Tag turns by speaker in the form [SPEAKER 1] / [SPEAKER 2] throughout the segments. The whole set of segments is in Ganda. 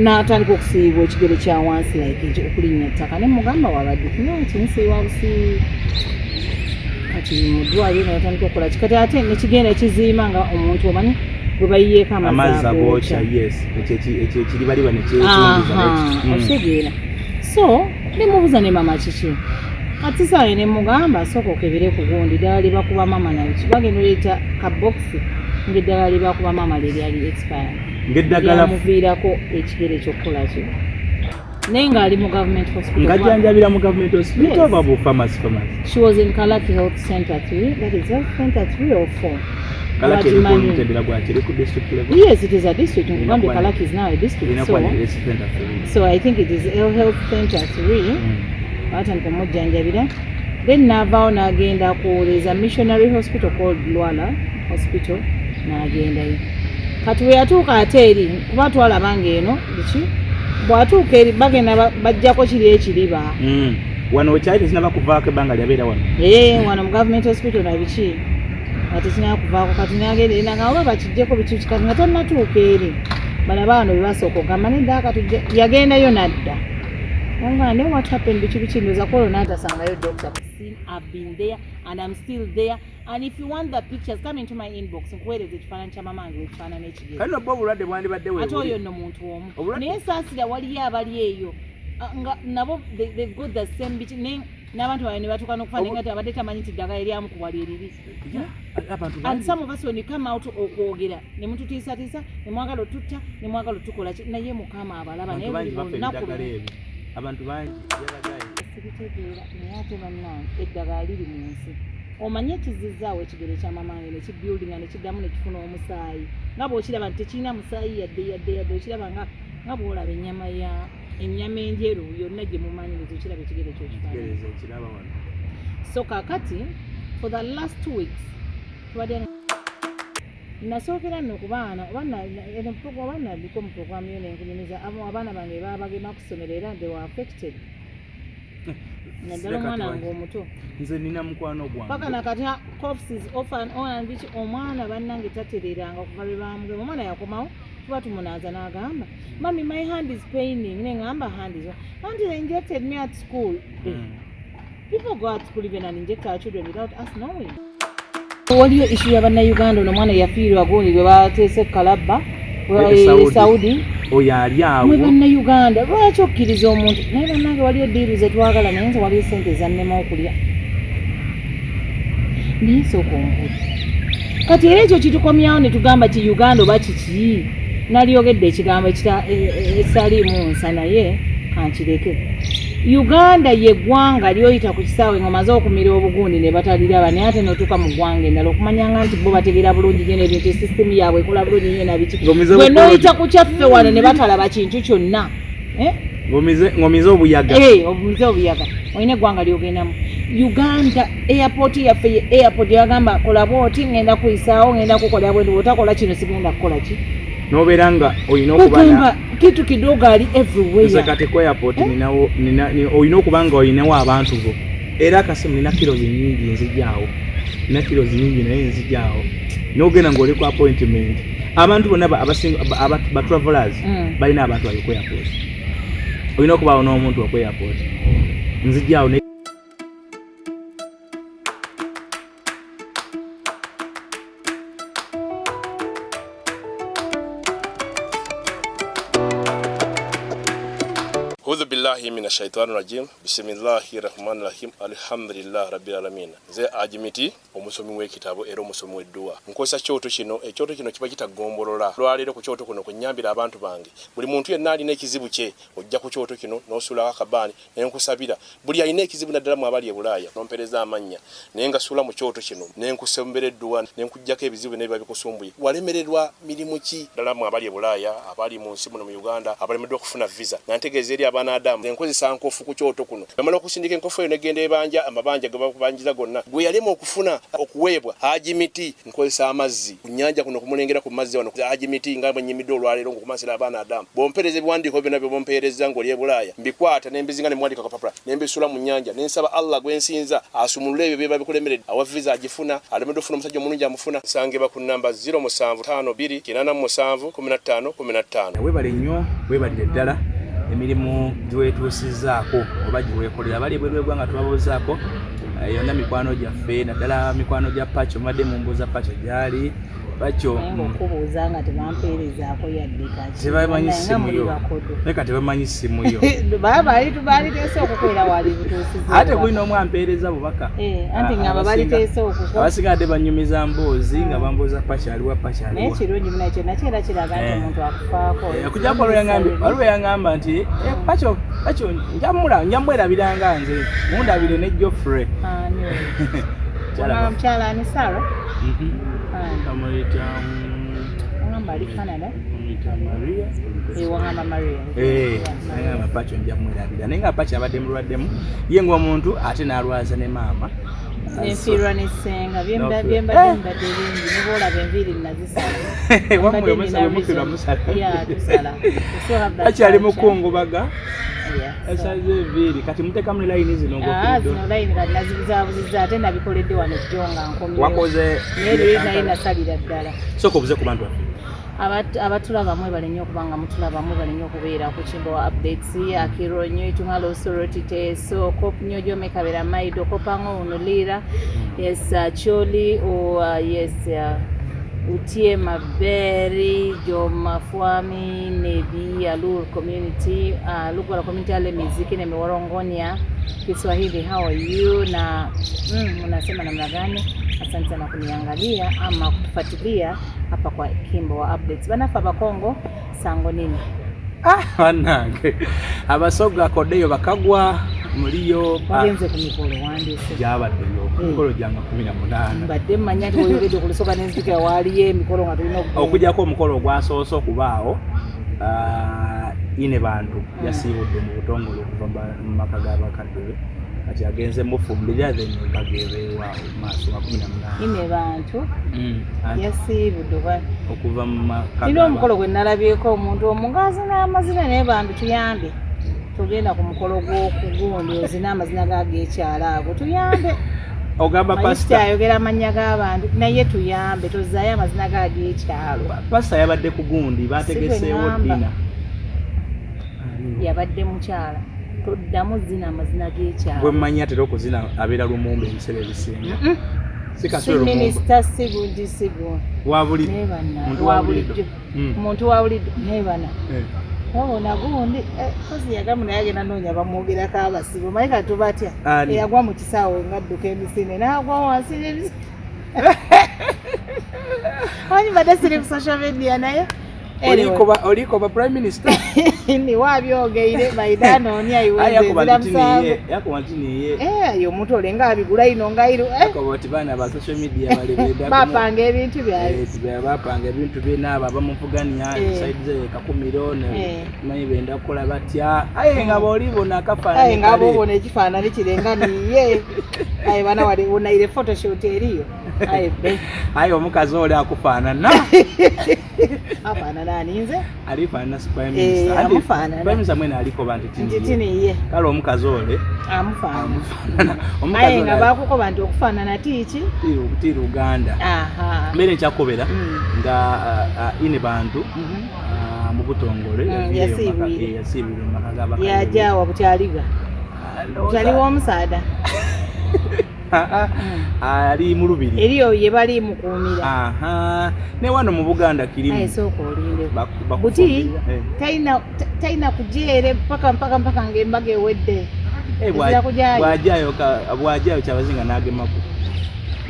[SPEAKER 1] n'atandika okusiibwa ekigere kya wansi like okulinnya ettaka ne mugamba wabadde kino kinsiiwa busi kati mu ddwaliro n'atandika okukola kikati ate nekigenda ekiziima nga omuntu omanyi bwe bayiyeeko amazzi agookya
[SPEAKER 2] ekyo ekiribaliba nekyetundiza
[SPEAKER 1] okitegeera so nemubuuza ne mama kiki ati saawe ne mugamba sooka okebere ku gundi eddagala lye bakuba mama nabiki bagenda oleeta kabokisi ng'eddagala lye bakuba mama lye lyali expire lyamuviirako ekigere ekyokukola kyo naye ng'ali mu government hospital
[SPEAKER 2] ng'ajjanjabira mu government hospital oba bu pharmacy
[SPEAKER 1] she was in Kalaki Health Center 3 that is health center 3 or 4
[SPEAKER 2] Kalaki eri ku mutendera gwakiri ku district level
[SPEAKER 1] yes it is a district ngambye Kalaki is now a district so I think it is health center 3 batandika omujjanjabira then n'avaawo n'agenda ku there is a missionary hospital called Lwala hospital n'agendayo kati we yatuuka ate eri kuba twalaba ng'eno biki bw'atuuka eri bagenda bajjako kiri ekiriba
[SPEAKER 2] wano wekyali tekinaba kuvaako ebbanga lyabeera wano
[SPEAKER 1] wano mu government hospital nabiki nga tekinaba kuvaako kati n'agenda eri nga oba bakijjeko biki kati nga tannatuuka eri balaba wano bye basooka ogamba nedda katujja yagendayo nadda Wanga know what happened biki ndoza kolo natasangayo doctor. I've been there and I'm still there, and if you want the pictures come into my inbox nkuweereza ekifaananyi kya mama wange ekifaanana ekigere
[SPEAKER 2] kano bo obulwadde bwandibadde wewe
[SPEAKER 1] ate oyo nno muntu omu naye saasira waliyo abali eyo nga nabo they've got the same biki n'abantu bawe ne batuuka n'okufaanana nga abadde tamanyi nti ddagala eryamukubwa lye liri and some of us when you come out okwogera ne mututiisatiisa ne mwagala otutta ne mwagala otukola naye mukama abalaba naye buli lunaku
[SPEAKER 2] abantu bangi yalagaye
[SPEAKER 1] sibitegeera naye ate bannange eddagala liri mu nsi omanye ekizizaawo ekigere kya mamange ne kibuildinga ne kiddamu ne kifuna omusaayi nga bw'okiraba nti tekirina musaayi yadde okiraba nga bw'olaba ennyama enjeru yonna gye mumanyiriza okiraba ekigere
[SPEAKER 2] kyokifaananyi
[SPEAKER 1] so kaakati for the last 2 weeks tubadde nasookera nno ku baana abaana biko mu programu yo nenkunyumiza abaana bange bagema ku ssomero era they were affected naddala omwana wange omuto
[SPEAKER 2] nze nina mukwano gwange
[SPEAKER 1] paka nakati coughs is off and on and biki omwana bannange tatereranga okuva lwe bamugema omwana yakomawo tuba tumunaaza n'agamba mami my hand is paining neŋŋamba hand is auntie they injected me at school people go at school even and inject our children without us knowing. Waliyo issue ya bannayuganda ono mwana yafiirwa gundi gwe bateese kalabba Saudi
[SPEAKER 2] oyo ali awo
[SPEAKER 1] mwe bannayuganda lwaki okkiriza omuntu naye bannange waliyo diiru ze twagala naye nze waliyo ssente zannema okulya naye sooka ombuuza kati era ekyo kitukomyawo ne tugamba ti Uganda oba kiki nalyogedde ekigambo esaliimu nsa naye kankireke Uganda ye ggwanga lyoyita ku kisaawe ng'omaze okumira obugundi ne bataliraba naye ate n'otuuka mu ggwanga endala okumanyanga nti bo bategeera bulungi nyo n'ebintu sisitemu yaabwe ekola bulungi nyo nabiki gwe n'oyita ku kyaffe wano ne batalaba kintu kyonna
[SPEAKER 2] ng'omize obuyaga
[SPEAKER 1] obumize obuyaga olina eggwanga lyogendamu Uganda airport yaffe ye airport yagamba kola bwoti ngenda kuyisaawo ngenda kukola bwe otakola kino sigenda kukola ki
[SPEAKER 2] nobeera nga olina okuba
[SPEAKER 1] kitu kidogo ali everywhere
[SPEAKER 2] zakate kwa airport olina okuba nga olinawo abantu bo era akasimu nina kilozi nyingi nzijaawo nina kilozi nyingi naye nzijaawo n'ogenda ng'oli ku appointment abantu bonna ba travelers balina abantu bali ku airport olina okubaawo n'omuntu wa ku airport nzijaawo
[SPEAKER 3] A'udhu billahi minash shaitani rajim. Bismillahir rahmanir rahim. Alhamdulillah rabbil alamin. Ze ajimiti omusomi w'ekitabo era omusomi w'edduwa. Nkozesa kyoto kino, ekyoto kino kiba kitagombolola. Lwalero ku kyoto kuno kunyambira abantu bange. Buli muntu yenna alina ekizibu kye, ojja ku kyoto kino n'osula akabani ne nkusabira. Buli alina ekizibu naddala mu abali e Bulaaya, nompereza amanya. Ne ngasula mu kyoto kino, ne nkusembera edduwa, ne nkujjako ebizibu ne biba bikusumbuye. Walemererwa mirimu ki? Ddala mu abali e Bulaaya, abali mu nsi muno mu Uganda, abalemeddwa okufuna visa. Nantegeeza eri banadamu enkozesa nkofu ku kyoto kuno bamala okusindika enkofu eyo negenda ebanja amabanja ge bakubanjiza gonna gwe yalema okufuna okuweebwa ajimiti nkozesa amazzi ku nnyanja kuno kumulengera ku mazzi wano ajimiti nga mwenyimidde olwaleero ngokumasira abanadamu bompereza ebiwandiiko byonna bye bompereza ng'oli e Bulaaya mbikwata nembizinga ne mwandika kapapula nembisula mu nnyanja nensaba Allah gwensinza asumulule ebyo bye babikulemeredde awa visa agifuna alemedde ofuna omusajja omulungi amufuna sangeba ku namba 0752
[SPEAKER 2] webale nnyo webalire ddala emirimu giwetuusizaako oba giweekolera bali ebweru bw'eggwanga tubabuuzaako yonna mikwano gyaffe naddala mikwano gya Pacho madde mumbuuza Pacho gyali Pacho
[SPEAKER 1] okubuuza nga tebampeerezaako yadde kati
[SPEAKER 2] tebamanyi simu yo neka tebamanyi simu yo
[SPEAKER 1] baali teese okukolera wali butuusiza
[SPEAKER 2] ate kulina omu ampeereza bubaka
[SPEAKER 1] anti nga baali teese okukola
[SPEAKER 2] abasigadde banyumiza mboozi nga bambuuza Pacho aliwa Pacho aliwa
[SPEAKER 1] naye kirungi muno ekyo nakyo era kiraga nti omuntu akufaako
[SPEAKER 2] okujjako waliwo yangamba nti Pacho njamwerabiranga nze mundabire ne Geoffrey
[SPEAKER 1] mukyala ani Sarah
[SPEAKER 2] Kamarita
[SPEAKER 1] ngamba ali Canada
[SPEAKER 2] Maria
[SPEAKER 1] wangamba Maria
[SPEAKER 2] ngamba Pacho njamwerabira naye nga Pacho abadde mulwaddemu ye ng'omuntu ate n'alwaza ne maama
[SPEAKER 1] nenfiirwa nesenga byembadde bingi niboolaba enviiri nazisala
[SPEAKER 2] akyali mukungubaga esaze enviiri kati muteekamu ne layini zino
[SPEAKER 1] zino layini kati nazibuzaabuziza ate nabikoledde wano kijonga nkomyewo
[SPEAKER 2] wakoze
[SPEAKER 1] naye naye nasalira ddala
[SPEAKER 2] sooka obuze ku bantu
[SPEAKER 1] abatulaba mwebale nnyo okubanga mutulaba mwebale nnyo okubeera ku kimbo wa updates akiro nnyo itumala osoroti teso kop nnyo jome kabera maido kopango unulira yes choli o yes utie maberi joma fuami nebi alur community lugha community ale muziki na mewarongonia Kiswahili how are you na unasema namna gani? Asante sana kuniangalia ama kutufuatilia hapa kwa Kimbo wa Updates. Banafa bakongo sango nini?
[SPEAKER 2] Wanange abasoga kodeyo bakagwa muliyo
[SPEAKER 1] bagenze ku mikolo wandise
[SPEAKER 2] jabaddeyo mikolo janga 18
[SPEAKER 1] mbadde manyati oyogedde ku lusoga n'enzikira waliye mikolo nga tulina
[SPEAKER 2] okujjako omukolo ogwasoosa okubaawo ine bantu yasiibudde mu butongole okuva mu maka g'abakadde kati agenze mufumbirira then bagerewa maaso ga 18
[SPEAKER 1] ine bantu yasiibudde
[SPEAKER 2] okuva mu maka
[SPEAKER 1] ino omukolo gwe nalabyeko omuntu omugazi n'amazina naye bantu tuyambe tugenda ku mukolo gw'okugundi ozina amazina g'ekyala ago tuyambe
[SPEAKER 2] ogamba pastor
[SPEAKER 1] ayogera amanya g'abantu naye tuyambe tozaayo amazina g'ekyalo
[SPEAKER 2] pastor yabadde ku gundi bategeseewo dina
[SPEAKER 1] yabadde mukyala toddamu zina amazina g'ekyalo
[SPEAKER 2] gwe mmanyi atera okuzina abeera lumumba ebiseera ebisinga
[SPEAKER 1] minisita sibundi muntu wa bulijjo nebana wabona gundi kozi yagamu naye agenda noonya bamwogerako abasibo maye kati batya eyagwa mu kisaawe ngadduka emisinde n'agwa wansi n'emisinde wanyi badde siri ku social media naye
[SPEAKER 2] oliko ba prime minister
[SPEAKER 1] ni wabyogeire maidanonya yo omuntu olenga abigula ino ngairo
[SPEAKER 2] bana ba social media
[SPEAKER 1] bapanga ebintu
[SPEAKER 2] bapanga ebintu binaaba bamuvuganya side ze kakumiro naye benda kukola batya aye nga bolibona akafaananyi
[SPEAKER 1] nga bobona ekifaananyi kirenga niye aye bana wali unaire photoshoot eriyo
[SPEAKER 2] aye omukazi oli akufaanana
[SPEAKER 1] afaanana nze
[SPEAKER 2] alifaanana prime minister prime minister mwena aliko bantu
[SPEAKER 1] tiniye
[SPEAKER 2] kale omukazi ole
[SPEAKER 1] amufaanana aye nga bakuko bantu okufaanana tiiki
[SPEAKER 2] tiru Uganda mbere nkyakobera nga ine bantu mu butongole yasibire maka g'abakadde
[SPEAKER 1] yajawa butyaliga butyaliwo omusaada
[SPEAKER 2] ali mu lubiri
[SPEAKER 1] eriyo ye bali mukuumira
[SPEAKER 2] ne wano mu Buganda kirimu
[SPEAKER 1] esooka olinde buti taina kujeere mpaka ng'embaga ewedde
[SPEAKER 2] bwajayo kyabazinga n'agemaku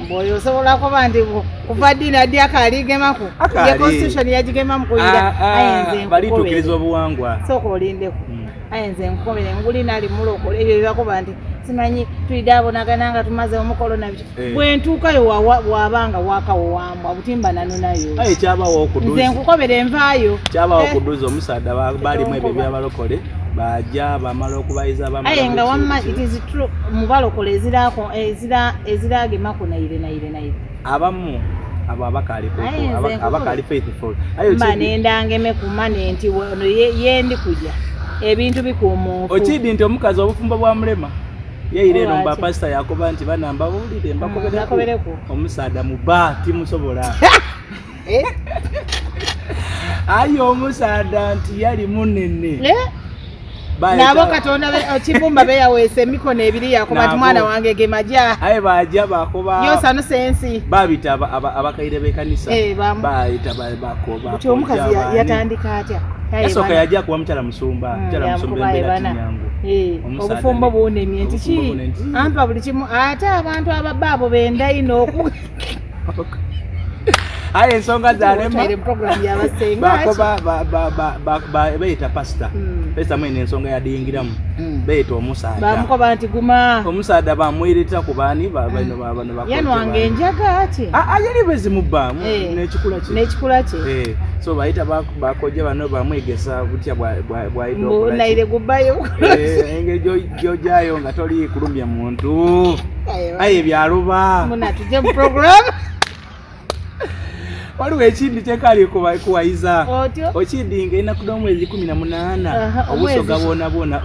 [SPEAKER 1] mboyo osobola kuba nti kuva ddiini addi akaaligemaku ye constitution yagigemamu kuyira ayenze
[SPEAKER 2] balituukiriza obuwangwa
[SPEAKER 1] sooka olindeku ayenze nkukomere ngulina ali mulokole ebyo byebakuba nti simanyi tulidaabonagana nga tumaze omukolo nabyo bwentuukayo wabanga wakawo wambwa butimba nanunayo
[SPEAKER 2] kyabawo okuduza
[SPEAKER 1] nze nkukobera envaayo
[SPEAKER 2] kyabawo okuduza omusaada balimu ebyo byabalokole baja bamala okubayiza bamala
[SPEAKER 1] aye nga wamma it is true mubalokola eziragema ku Naye
[SPEAKER 2] abamu abo abakali faithful
[SPEAKER 1] nendangeme kumane nti yendi kujja ebintu bikuumufu
[SPEAKER 2] okidi nti omukazi obufumbo bwa mulema yeire eno bapasita yakoba nti banamba bulire mbakobereko omusaada muba timusobola ayi omusaada nti yali munene
[SPEAKER 1] nabo Katonda kibumba beyaweese emikono ebiri yakoba nti mwana wange gemaja
[SPEAKER 2] aye baja bakoba
[SPEAKER 1] yosanu sensi
[SPEAKER 2] babita abakaire b'ekkanisa bayita bakoba
[SPEAKER 1] kuti omukazi yatandika atya
[SPEAKER 2] yasoka yajja kuwa mukyala musumba embeera kinyangu
[SPEAKER 1] obufumbo buunemye nti ki ampa buli kimu ate abantu ababaabo benda ino
[SPEAKER 2] aye ensonga zalema bayita pasita mwene ensonga yadiyingiramu bayita omusaada
[SPEAKER 1] bamukoba nti guma
[SPEAKER 2] omusaada bamwirita ku baani bano
[SPEAKER 1] yanwange enjaga ati
[SPEAKER 2] yali bezimubbaamu
[SPEAKER 1] n'ekikula kye
[SPEAKER 2] so bayita bakoja bano bamwegesa butya
[SPEAKER 1] bwayitaonaire gubbayo
[SPEAKER 2] engeri gyojayo nga toli kulumya muntu aye byaluba
[SPEAKER 1] munatuje mu program
[SPEAKER 2] waliwo ekindi kyekali kuwayiza okindi ng'erina kuda omwezi 18 obusoga bwona guno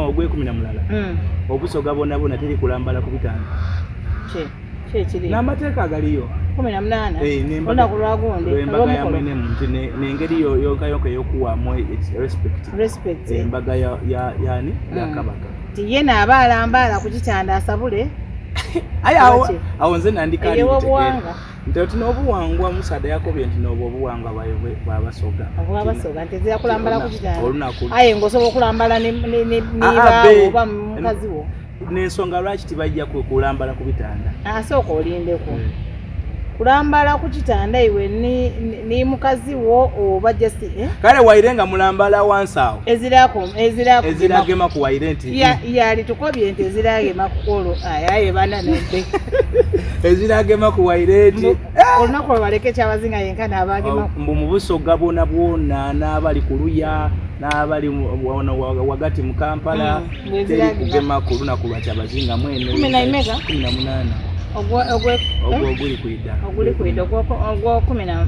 [SPEAKER 2] ogw'ekumina obusoga bwona teri kulambala ku bitanda n'amateeka agaliyo
[SPEAKER 1] 18 olunaku lwagundi
[SPEAKER 2] embaga ya mwene muntu n'engeri yonkayoka ey'okuwaamu respect embaga yani yakabaka
[SPEAKER 1] ti ye naaba alambaala ku kitanda asabule
[SPEAKER 2] aye awo nze nandikali nti n'obuwangwa musaada yakobye nti n'obuwangwa bwabasoga
[SPEAKER 1] nti ezira kulambala ku kitanda aye ng'osobola okulambala nibaawo oba mukazi wo
[SPEAKER 2] n'ensonga lwaki tibajja kulambala ku bitanda
[SPEAKER 1] asooka olindeko kulambala ku kitanda iwe ni mukazi wo oba jesi
[SPEAKER 2] kale waire nga mulambala wansi awo eziragema ku waire nti
[SPEAKER 1] yali tukobye nti eziragema ku kolo aye bana nende
[SPEAKER 2] eziragema ku waire nti
[SPEAKER 1] olunaku lwebaleke kyabazinga yenka n'abagema
[SPEAKER 2] mu busoga bwona n'abali ku luya n'abali wagati mu Kampala teri kugema ku lunaku lwa kyabazinga mwene 18 oguli kwida
[SPEAKER 1] ogwo 18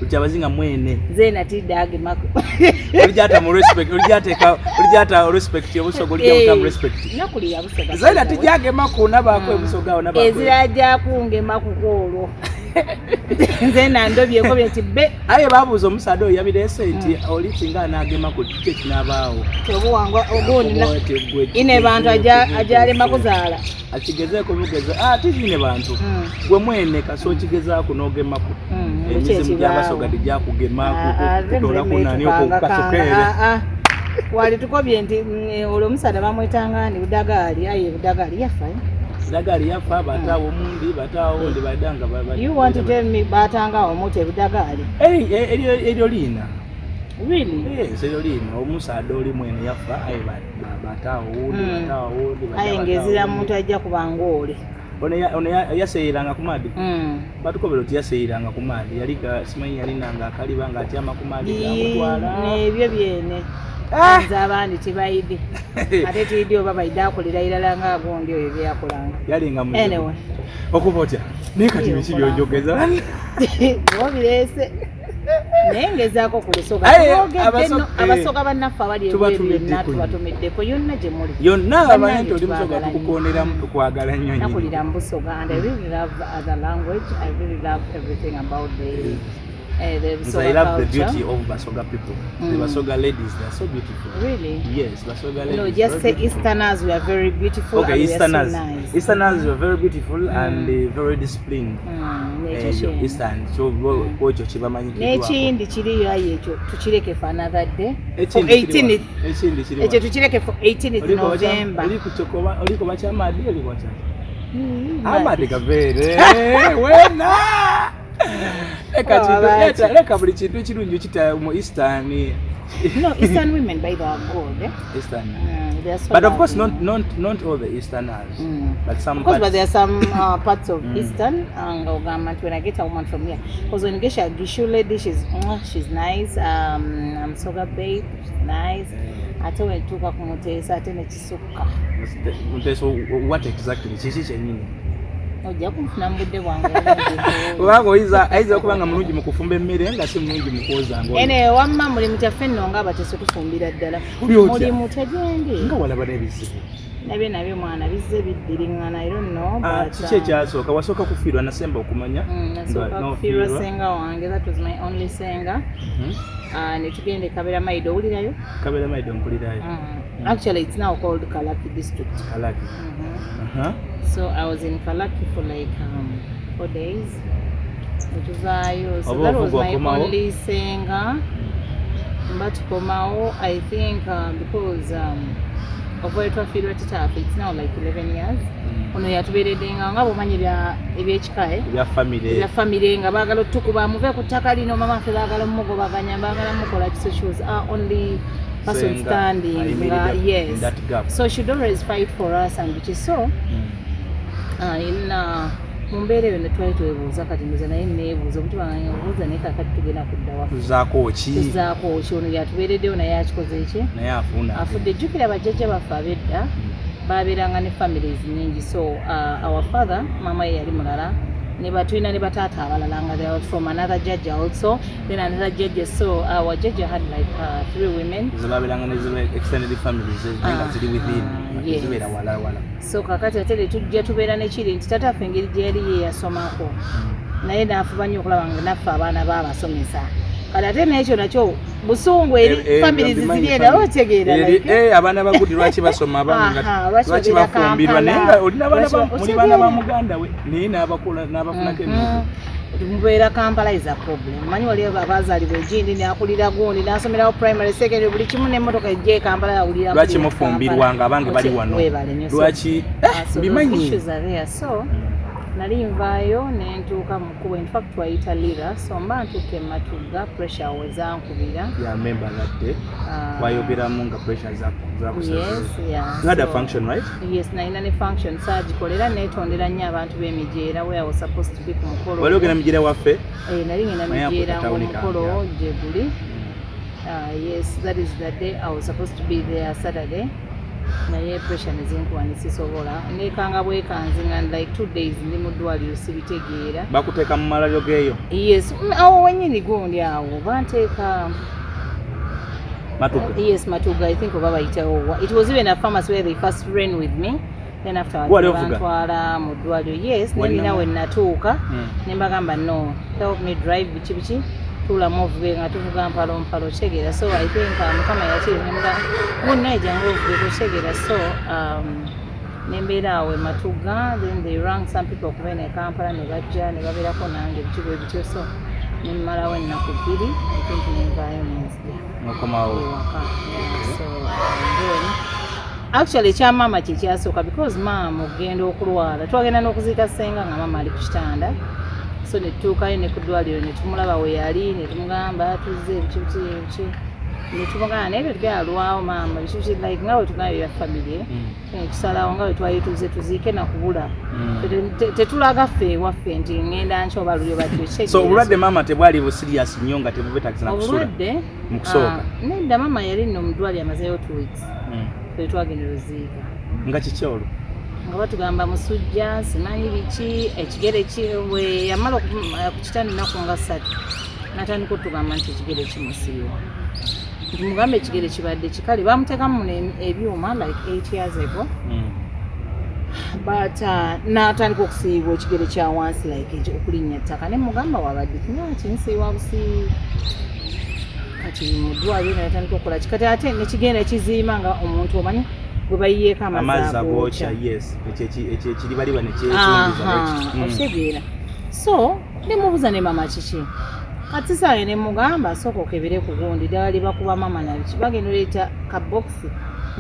[SPEAKER 2] kyabazinga mwene
[SPEAKER 1] zena tidagimako
[SPEAKER 2] olijata mu respect olijata respect obusoga olijata mu respect
[SPEAKER 1] nakuli yabusoga
[SPEAKER 2] zena tijagemaku nabako ebusogawo nabako
[SPEAKER 1] eziraja kungema kukolo nzena ndobyeko byeti be
[SPEAKER 2] aye babuza omusaada oyo yabirese nti olikinga anagemaku kike kinabaawo
[SPEAKER 1] obuwangwa ogundi ine bantu ajalema kuzaala
[SPEAKER 2] akigezeeko bugeza tizine bantu gwe mwene kasookigezaako n'ogemaku emizimu gy'abasoga tijjakugemaku kutola kunani okukasokere
[SPEAKER 1] wali tukobye nti olwo omusaada bamwetangani budagaali aye budagaali yafa
[SPEAKER 2] budagaali yafa bataawo omundi bataawo ndi badanga
[SPEAKER 1] you want to tell me batangawo muti budagaali
[SPEAKER 2] eryo liina
[SPEAKER 1] really
[SPEAKER 2] yes eryo liina omusaada oli mwene yafa aye bataawo
[SPEAKER 1] aye ngezira muntu ajja kubanga oli
[SPEAKER 2] ono yaseeranga ku maadi batukobera oti yaseeranga ku maadi yali simanyi yalinanga akaliba nga atyama ku maadi gamutwala
[SPEAKER 1] nebyo byene nze abandi tebayidi ate tuyidi oba bayidi akolera irala nga agondi oyo byakolanga
[SPEAKER 2] yalinga mu okuba otya naye kati biki byonjogeza
[SPEAKER 1] obirese naye ngezaako ku lusoga abasoga bannaffe abali ebwebyonna tubatumiddeko yonna gye muli
[SPEAKER 2] yonna abaye nti oli musoga tukukooneramu tukwagala nnyo
[SPEAKER 1] nakulira mu busoga and I really love the language. I really love everything about the
[SPEAKER 2] I love the beauty of Basoga people. The Basoga ladies, they are so beautiful.
[SPEAKER 1] Really?
[SPEAKER 2] Yes, Basoga ladies.
[SPEAKER 1] No, just say Easterners, we are very beautiful.
[SPEAKER 2] Okay,
[SPEAKER 1] and
[SPEAKER 2] Easterners.
[SPEAKER 1] We are so nice.
[SPEAKER 2] Easterners are very beautiful and very disciplined. Eastern. So, what you chibamanyi kidwa.
[SPEAKER 1] N'ekindi kiriyo aye ekyo tukireke for another day. For 18th. Ekyo tukireke for 18th November.
[SPEAKER 2] Oliko bachamadi oliko bachamadi. Amadi kavere. Wena. Leka buli kintu ekirungi kita mu Eastern.
[SPEAKER 1] No, Eastern women by the God.
[SPEAKER 2] Eastern.
[SPEAKER 1] They are so
[SPEAKER 2] But of course,
[SPEAKER 1] lovely.
[SPEAKER 2] not all the Easterners, but some
[SPEAKER 1] Of course,
[SPEAKER 2] parts.
[SPEAKER 1] but there are some parts of Eastern when I get a woman from here. Because when you get a Gishu lady, she's nice. Soga babe, she's nice. Ate when tuka kumutesa ate nechisuka.
[SPEAKER 2] So what exactly? Chichi chenyini.
[SPEAKER 1] Ojja kunfuna mbudde bwange.
[SPEAKER 2] Kubanga oyiza okubanga mulungi mu kufumba emmere nga si mulungi mu kwoza ngo.
[SPEAKER 1] Ene wamma mulimu kyaffe nno nga bateso tufumbira ddala. Mulimu tegende.
[SPEAKER 2] Nga walaba n'ebizibu.
[SPEAKER 1] Nabyo mwana bizze biddiringana I don't know.
[SPEAKER 2] Kiki ekyasooka wasooka kufiirwa nasemba okumanya.
[SPEAKER 1] Nasooka kufiirwa senga wange, that was my only senga. Ne tugenda Kabera Maido, owulirayo?
[SPEAKER 2] Kabera Maido mpulirayo.
[SPEAKER 1] Actually, it's now called Kalaki district.
[SPEAKER 2] Kalaki.
[SPEAKER 1] So I was in Kalaki for like 4 days. So that was my only senga. But Komao, I think because of where it's now like 11 years. Ono yatubereddenga nga bomanyi ebyekikae bya family nga baagala otukuba muve ku ttaka lino mama ffe baagala mugobaganya baagala mukola kiso. She was our only person standing. Yes, so she'd always fight for us, and which is so mu mbeera eyo ne twali twebuuza kati ndoza naye neebuuza obuuza naye kakati tugenda kudda wafu tuzaako ki ono yatubeereddeyo naye akikoze eki afudde. Jjukira bajjajja baffe ab'edda baabeeranga ne families nyingi. So our father mama ye yali mulala ne batulina ne bataata abalala nga they were from another judge also, then another judge. So our judge had like 3 women. Baabeeranga ne extended families nga ziri within zibeera wala. So kakati ate tujja tubeera nekiri nti tataffe engeri gye yali ye yasomako naye naafuba nnyo okulaba nga naffe abaana baabasomesa. Kati ate nekyo nakyo busungu eri families ziri era otegeera
[SPEAKER 2] abaana bagudi lwaki basoma abaana lwaki bafumbirwa naye nga olina muli baana ba muganda we naye n'abafunako emirimu.
[SPEAKER 1] Mubeera Kampala is a problem. Manyi wali abazaalibwa egindi n'akulira gundi n'asomerawo primary secondary buli kimu n'emmotoka ejja Kampala yawulira.
[SPEAKER 2] Lwaki mufumbirwa nga abange bali wano? Lwaki mbimanyi?
[SPEAKER 1] So nali nvaayo ne ntuuka mu kkubo, in fact twayita Lira, so mba ntuuka Matuga, pressure wezankubira.
[SPEAKER 2] Yeah, remember that day. Wayogeramu nga pressure zakusazira.
[SPEAKER 1] Yes, yeah.
[SPEAKER 2] You had a function, right?
[SPEAKER 1] Yes, nalina ne function saagikolera neetondera nnyo abantu b'emijeera where I was supposed to be ku mukolo.
[SPEAKER 2] Wali ogenda mijeera waffe?
[SPEAKER 1] Nali ngenda mijeera ng'omukolo gye guli. Yes, that is the day I was supposed to be there, Saturday. Naye pressure nezinkuwa nesisobola nekanga bwekanzinga like 2 days ndi mu ddwaliro sibitegeera.
[SPEAKER 2] Bakuteeka mu malalo geeyo?
[SPEAKER 1] Yes, awo wennyini gundi awo banteeka
[SPEAKER 2] Matuga.
[SPEAKER 1] Yes, Matuga, I think oba bayitawo. It was even a pharmacy where they first ran with me. Then after bantwala mu ddwaliro. Yes, nina we natuuka ne mbagamba no, help me drive bichi tula move nga tuvuga mpalo chegera. So I think mukama yakiri nemba munna jangu okuchegera. So nembeera we Matuga, then they rang some people okubene Kampala ne bajja ne babeerako nange bichigo ebityo. So nemala we nnaku 2 I think environments so then actually kya mama kyasooka because mama ogenda okulwala twagenda n'okuziika senga nga mama ali ku kitanda. So ne tuukayo ne ku ddwaliro ne tumulaba we yali ne tumugamba tuzze ebiki ne tumugamba naye tetubyalwawo mama biki like nga we tugayo ya family tusalawo nga we twali tuzze tuziike na kubula tetulaga ffe waffe nti ngenda nchoba lulyo badde.
[SPEAKER 2] So obulwadde mama tebwali bu serious nnyo nga tebubetagisa na kusula mu kusooka?
[SPEAKER 1] Nedda mama yali nno mu ddwaliro amazeyo 2 weeks twagenda oziika.
[SPEAKER 2] Nga kiki olwo?
[SPEAKER 1] Nga batugamba musujja simanyi biki ekigere we yamala ku kitanda ennaku nga 3 natandika otugamba nti ekigere kimusiiwa. Tumugambe ekigere kibadde kikale bamuteekamu ebyuma like 8 years ago. But natandika okusiibwa ekigere kya wansi like okulinnya ettaka ne mugamba wabadde kinywa kinsiiwa busi kati mu ddwaliro natandika okukola kikati ate nekigenda kiziima nga omuntu omanyi gwe bayiyeeko amazzi agookya.
[SPEAKER 2] Yes, ekyo kiri baliba nekyetundiza
[SPEAKER 1] okitegeera. So nemubuuza ne mama kiki kati saawe ne mugamba sooka okebere ku gundi ddala libakuba mama nabiki bagenda oleeta ka bokisi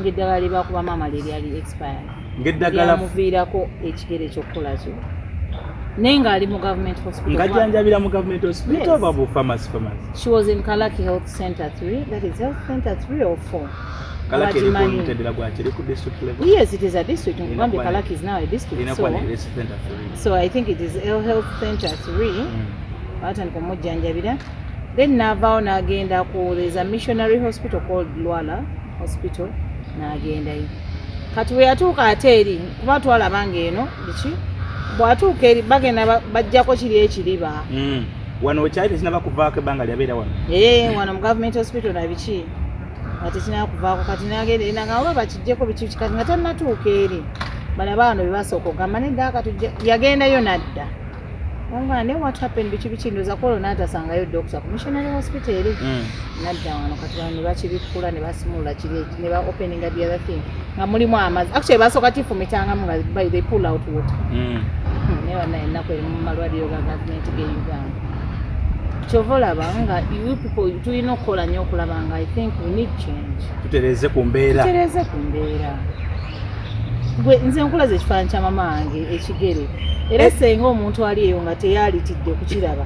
[SPEAKER 1] ng'eddagala libakuba mama lyali expired
[SPEAKER 2] ng'eddagala
[SPEAKER 1] lyamuviirako ekigere ekyokukola kyo Nenga ali mu government hospital.
[SPEAKER 2] Ngajjanjabira mu government hospital oba bu pharmacy.
[SPEAKER 1] She was in Kalaki Health Center 3. That is Health Center 3 or 4.
[SPEAKER 2] Kalaki is mutendera gwaki ku district level.
[SPEAKER 1] Yes, it is a district. Kalaki is now a district. So I think it is Health Center 3. Ata nikomujjanjabira. Then navao nagenda ku there is a missionary hospital called Lwala Hospital nagenda yi. Kati we yatuuka ate eri kuba twalabanga eno biki bwatuuka eri bagenda bajjako kiri ekiriba.
[SPEAKER 2] Wano wekyali tekinaba kuvaako ebbanga lyabeera wano.
[SPEAKER 1] Wano mu government hospital na biki ate kinaba kuvaako kati nagenda eri nga oba bakijjeko biki kati nga tannatuuka eri balaba wano bebasooka ogamba nedda katujja yagendayo nadda. Wangane what happened biki ndoza ko n'atasangayo doctor ku missionary hospital nadda wano kati bano ne bakibikula ne basimula kiri ne ba opening the other thing nga mulimu amazi actually basoka tifumitanga mu by they pull out water ne wana enako mu malwaliro ga government ge Uganda chovola banga you people tulina okukola nnyo okulaba nga I think we need change
[SPEAKER 2] tutereze ku mbeera gwe nze nkulaze ekifaananyi kya mama wange ekigere era senga omuntu ali eyo nga teyalitidde kukiraba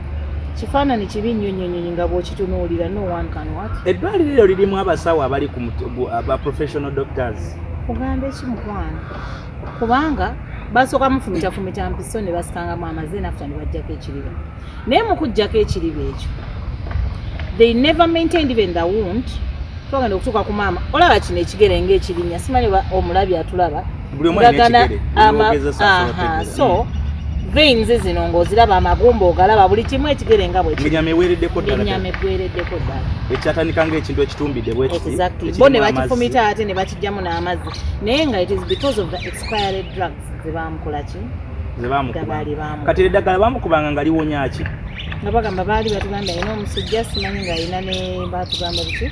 [SPEAKER 2] kifaananyi kibi nnyo nga bw'okitunuulira no one can what eddwaliro lirimu abasawo abali ku aba professional doctors
[SPEAKER 1] kugamba ekimukwana kubanga basooka mufumita mpiso ne basikangamu amaze nafuta ne bajjako ekiriba naye mu kujjako ekiriba ekyo they never maintained even the wound twagenda okutuuka ku maama olaba kino ekigere ng'ekirinya simanyi omulabi atulaba so veins zino ng'oziraba amagumba ogalaba buli kimu ekigere nga
[SPEAKER 2] bwenyama eweereddeko ddala ekyatandika ng'ekintu ekitumbidde
[SPEAKER 1] exactly bo ne bakifumita ate ne bakijjamu n'amazzi naye nga it is because of the expired drugs zebamukolaki
[SPEAKER 2] kati eddagala bamukubanga nga liwonya ki
[SPEAKER 1] nga bagamba baali batugamba alina omusujja simanyi ng'alina ne batugamba biki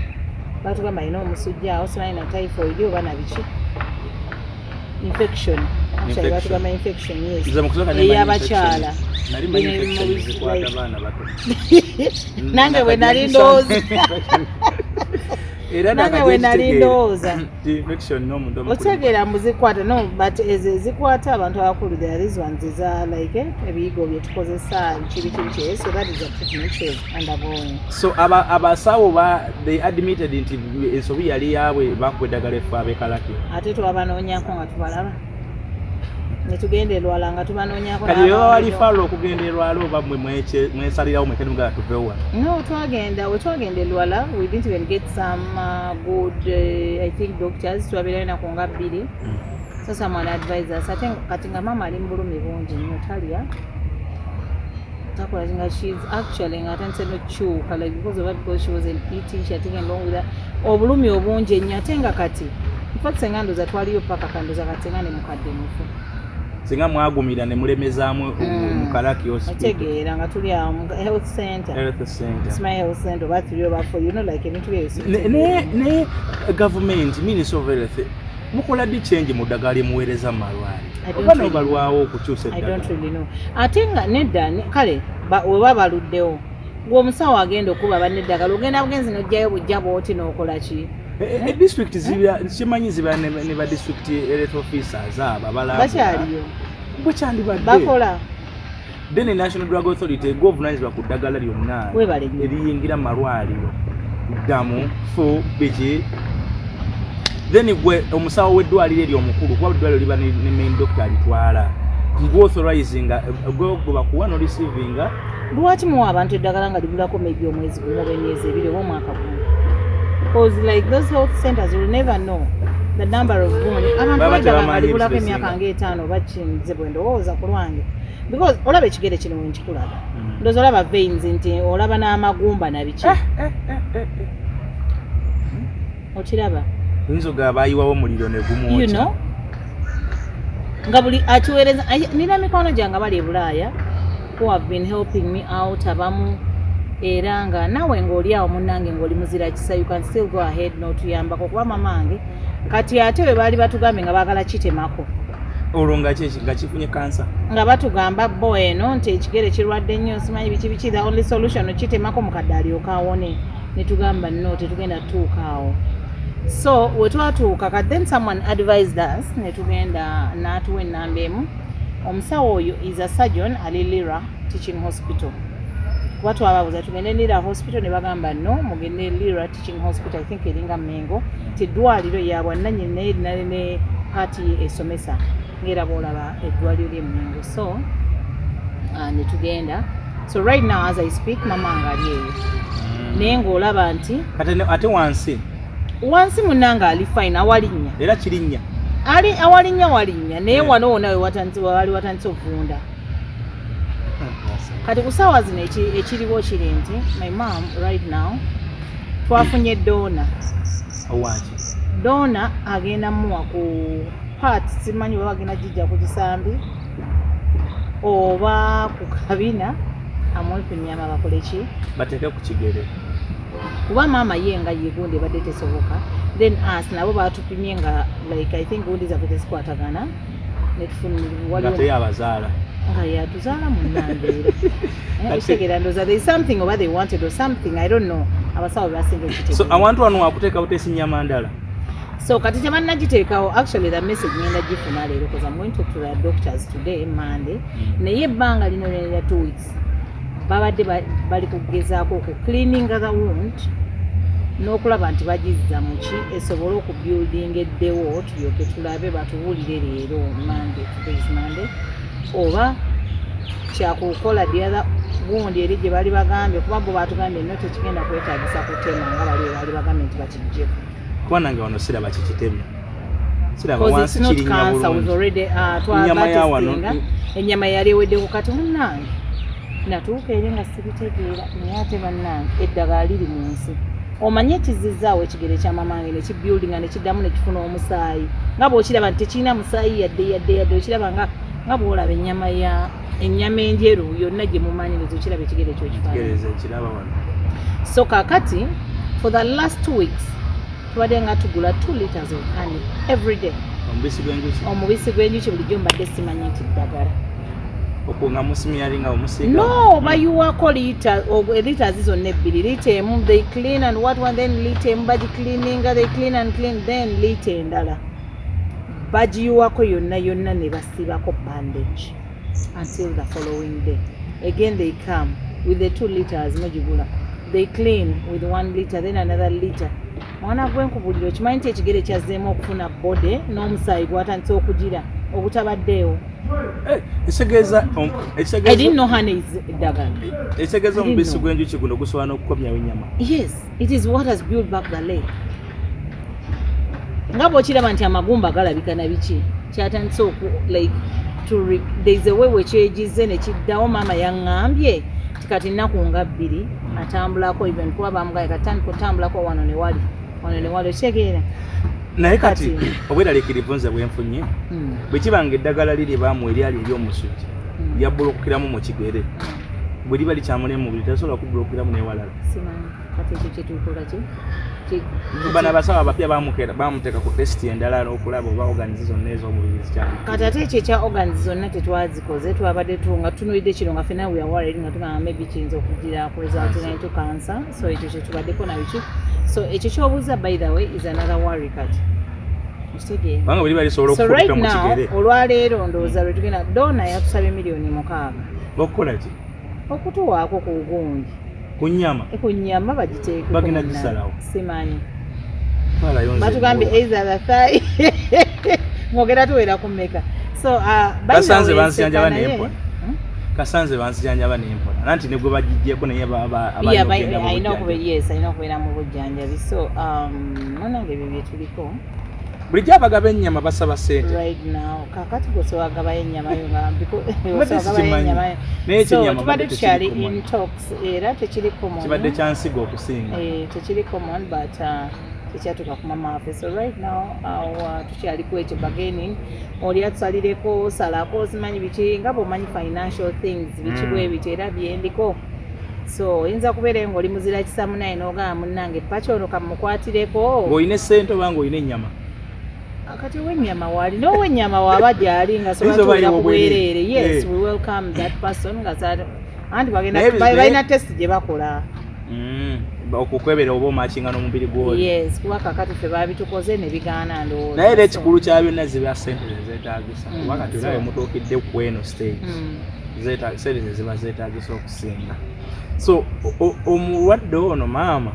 [SPEAKER 1] batugamba alina omusujja awo simanyi na typhoid oba na biki infection batugamba infection yes eyabakyala nange we nali ndowooza nange we nali ndowooza otegeera muzikwata no but ezo ezikwata abantu abakulu there is ones eza like ebiyigo bye tukozesa kibi so that is a treatment undergoing
[SPEAKER 2] so abasawo they admitted nti ensobi yali yaabwe bakuwa eddagala effe abekalaki
[SPEAKER 1] ate twabanoonyako nga tubalaba netugenda Lwala nga tubanoonyako
[SPEAKER 2] kati yo wali falo okugenda Lwala oba mwesalirawo mwekeni mugala tuvewa
[SPEAKER 1] no twagenda Lwala we didn't even get some good I think doctors twabeerayo nako nga 2 sasa mwana advisors ate kati nga mama ali mu bulumi bungi nnyo talya takola nga she's actually nga atandise nokyuka like because she wasn't eating she taking along with that obulumi obungi ennyo ate nga kati infact senga ndoza twaliyo paka kandoza kati nga ne mukadde mufu
[SPEAKER 2] singa mwagumira ne mulemezaamu mukalaki hospital
[SPEAKER 1] ategeera nga tuli health center smile health center oba tuli oba for you know like ebintu byose
[SPEAKER 2] ne government ministry of health mukola di change mu ddagala emuweereza mu malwaliro oba nobalwawo okukyusa eddagala
[SPEAKER 1] I don't really know ate nga nedda kale weba baluddewo ng'omusawo agenda okuba banneddagala ogenda bugenzi n'ojjayo bujja bw'oti n'okola ki
[SPEAKER 2] district kimanyi ziba ne ba district health officers abo abalaba
[SPEAKER 1] bakyaliyo
[SPEAKER 2] bukyandibadde
[SPEAKER 1] bakola
[SPEAKER 2] then National Drug Authority egovunanyizibwa ku ddagala lyonna eriyingira mu malwaliro ddamu fu biki then gwe omusawo w'eddwaliro eryo omukulu kuba eddwaliro liba ne main doctor alitwala ng'authorizing gwe bakuwa no receiving
[SPEAKER 1] lwaki muwa abantu eddagala nga ligulako maybe omwezi gumu oba emyezi 2 oba omwaka gumu because like those health centers will never know the number of wounds abantu eddagala nga ligulako emyaka nga 5 oba kinze bwe ndowooza ku lwange because olaba ekigere kino wenkikulaga ndowooza olaba veins nti olaba n'amagumba na biki okiraba
[SPEAKER 2] oyinza ogaba ayiwawo omuliro ne gumwota
[SPEAKER 1] you know nga buli atuweereza nina mikono gyange bali e Bulaaya who have been helping me out abamu era nga nawe ng'oli awo munnange ng'oli muzira kisa you can still go ahead n'otuyambako kuba mamange kati ate we baali batugambe nga baagala kitemako
[SPEAKER 2] olwo nga kifunye kansa
[SPEAKER 1] nga batugamba bo eno nti ekigere kirwadde nnyo simanyi biki the only solution okitemako mukadde alyoka awone ne tugamba no tetugenda tutuuka awo so we twatuuka kati then someone advised us ne tugenda n'atuwa ennamba emu omusawo oyo is a surgeon ali Lira Teaching Hospital. Kuba twababuuza tugende Lira Hospital ne bagamba no mugende Lira Teaching Hospital I think eringa Mengo teddwaliro yabwe nannyini naye ne party esomesa ngera boolaba eddwaliro ly'e Mengo so ne tugenda so right now as I speak mama nga ali eyo naye ng'olaba nti
[SPEAKER 2] ate wansi
[SPEAKER 1] munnanga ali fine awalinnya
[SPEAKER 2] era kirinnya
[SPEAKER 1] ali awalinnya naye wano wona wali watandise okuvunda kati ku ssaawa zino ekiriwo kiri nti my mom right now twafunye dona agenda muwa ku part simanyi baba agenda jijja ku kisambi oba ku kabina amuwe ku nnyama bakole ki
[SPEAKER 2] bateeke ku kigere
[SPEAKER 1] kuba maama ye nga yegundi badde tesoboka then us nabo batupimye nga like I think gundi zaffe tezikwatagana
[SPEAKER 2] netufuniwaliwo abazaala
[SPEAKER 1] nga yatuzaala munnange era ekitegeera ndooza there is something oba they wanted or something I don't know abasawo basinga okitegeera
[SPEAKER 2] so awantu wano wakuteekawo tesinnyama ndala
[SPEAKER 1] so kati tebannagiteekawo actually the message ngenda gifuna leero because I'm going to the doctors today Monday naye ebbanga lino lya 2 weeks babadde bali kugezaako okucleaninga the wound n'okulaba nti bagizza mu ki esobole okubuilding eddewo tulyoke tulabe batubuulire leero Monday oba kyakukola the other wound eri gye bali bagambye kuba bo batugambye no tekigenda kwetaagisa kutema nga bali bagambye nti bakijjeko
[SPEAKER 2] kuba nange wano siraba kikitemye siraba
[SPEAKER 1] wansi kirinnya bulungi ennyama yali eweddeko kati munnange natuuka eri nga sibitegeera naye ate bannange eddagala liri mu nsi omanye ekizizaawo ekigere kya mamange nekibuildinga nekiddamu nekifuna omusaayi nga bw'okiraba nti tekirina musaayi yadde okiraba nga bw'olaba ennyama enjeru yonna gye mumanyiriza okiraba ekigere
[SPEAKER 2] ekyokifaananyi
[SPEAKER 1] so kaakati for the last 2 weeks tubadde nga tugula 2 liters of honey every day omubisi gw'enjuki bulijjo mbadde simanyi nti ddagala
[SPEAKER 2] okunga musimyali nga omusiga
[SPEAKER 1] no bayuwako liters zonna ebbiri lita emu they clean and what one then lita emu bagicleaninga they clean and clean then lita endala bagiyuwako yonna ne basibako bandage until the following day again they come with the 2 liters mugigula they clean with 1 liter then another liter mwana gwenkubuliro kimanyi nti ekigere kyazzeemu okufuna bode n'omusaayi gwatandise okugira obutabaddeewo I didn't know honey is eddagala
[SPEAKER 2] ekitegeeza omubisi gw'enjuki guno gusobola n'okukomyawo ennyama
[SPEAKER 1] yes it is what has built back the lake nga bw'okiraba nti amagumba galabika na biki kyatandise there is a way wekyegizze nekiddawo maama yaŋŋambye tikati nnaku nga 2 atambulako even kuba bamugaye katandika otambulako wano ne wali okitegeera
[SPEAKER 2] naye kati obweraliikirivu nze bwenfunye bwe kibanga eddagala liri baamu eryali ery'omusujja lyabbulokukiramu mu kigere bwe liba likyamula emubiri tasobola kubbulokukiramu newalala
[SPEAKER 1] kati ekyo kyetukola
[SPEAKER 2] bano abasawo abapya bamuteeka ku tesiti endala okulaba oba organize zonna ez'omubiri zikyali
[SPEAKER 1] kati ate ekyo ekya organize zonna tetwazikoze twabadde nga tunuulidde kino nga fena we are worried nga tugamba maybe kiyinza okugira ku resulting into cancer so ekyo kyetubaddeko nabiki so ekyo kyobuuza by the way is another worry kati
[SPEAKER 2] banga bwe liba lisobola okufuuka mu kigere
[SPEAKER 1] olwaleero ndowooza lwe tugenda dona yatusabye $6,000,000
[SPEAKER 2] okukola ki
[SPEAKER 1] okutuwaako ku gundi
[SPEAKER 2] ku nnyama
[SPEAKER 1] bagiteeke
[SPEAKER 2] bagenda gisalawo
[SPEAKER 1] simanyi batugambye either the thigh ng'ogenda tuwera ku mmeka so
[SPEAKER 2] kasanze bansijanjaba n'empola kasanze bansijanjaba n'empola nanti ne gwe bagijjeko naye
[SPEAKER 1] alina okubeera mu bujjanjabi so munange ebyo bye tuliko
[SPEAKER 2] bulijjo abagaba ennyama basaba ssente
[SPEAKER 1] right now kakati gosewagabayo ennyamayo so tubadde tukyali in talks era tekiri common
[SPEAKER 2] kibadde kyansiga okusinga
[SPEAKER 1] tekiri common but tekyatuuka ku mama waffe so right now tukyali ku ekyo bargaining oli atusalireko salako simanyi biki nga bw'omanyi financial things biki bwe biti era byendiko so oyinza kubeera ng'oli muzira kisamu naye n'ogamba munnange Pachoto kamukwatireko
[SPEAKER 2] ng'olina essente oba ng'olina ennyama
[SPEAKER 1] kati w'ennyama wali n'ow'ennyama waaba gyali nga sobatulira ku bwereere yes we welcome that person nga anti balina test gye bakola
[SPEAKER 2] okukwebera oba omakinga n'omubiri gw'oli
[SPEAKER 1] yes kuba kakati ffe babitukoze ne bigaana ndowooza
[SPEAKER 2] naye era ekikulu kya byonna ziba ssente zeetaagisa wakati olabe mutuukidde ku eno stage services ziba zeetaagisa okusinga so omulwadde ono maama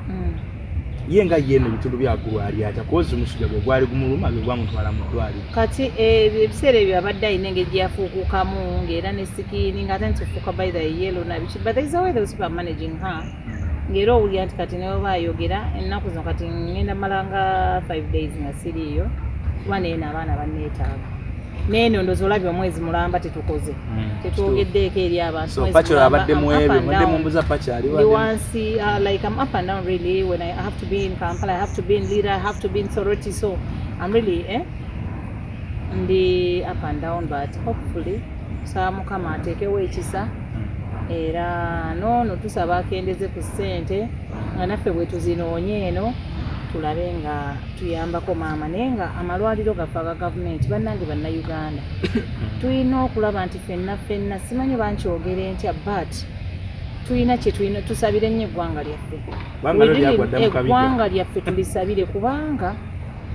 [SPEAKER 2] ye nga yeno ebitundu byagulu ali atya kozi omusujja gwe gwali gumuluma ge gwamutwala mu ddwaliro
[SPEAKER 1] kati ebiseera ebyo abadde alina engeri gyafuukukamu ng'era ne sikiini ng'ate tufuuka by the yellow nabiki but there is a way those people are managing her ng'era owulira nti kati naye oba ayogera ennaku zino kati ngenda malanga 5 days nga siriiyo kuba naye n'abaana banneetaaga neeno ndoozi olabye omwezi mulamba tetukoze tetwogeddeeko eri abantu
[SPEAKER 2] so Pachoto abadde mu ebyo mudde mumbuza Pachoto ali
[SPEAKER 1] wali wansi like I'm up and down really when I have to be in Kampala I have to be in Lira I have to be in Soroti so I'm really ndi up and down but hopefully saa mukama ateekewo ekisa era noono tusaba akendeze ku ssente nga naffe bwe tuzinoonye eno tulabe nga tuyambako maama naye nga amalwaliro gaffe aga gavumenti bannange bannayuganda tulina okulaba nti ffenna simanyi bankyogere ntya but tulina kyetulina tusabire nnyo eggwanga lyaffe eggwanga lyaffe tulisabire kubanga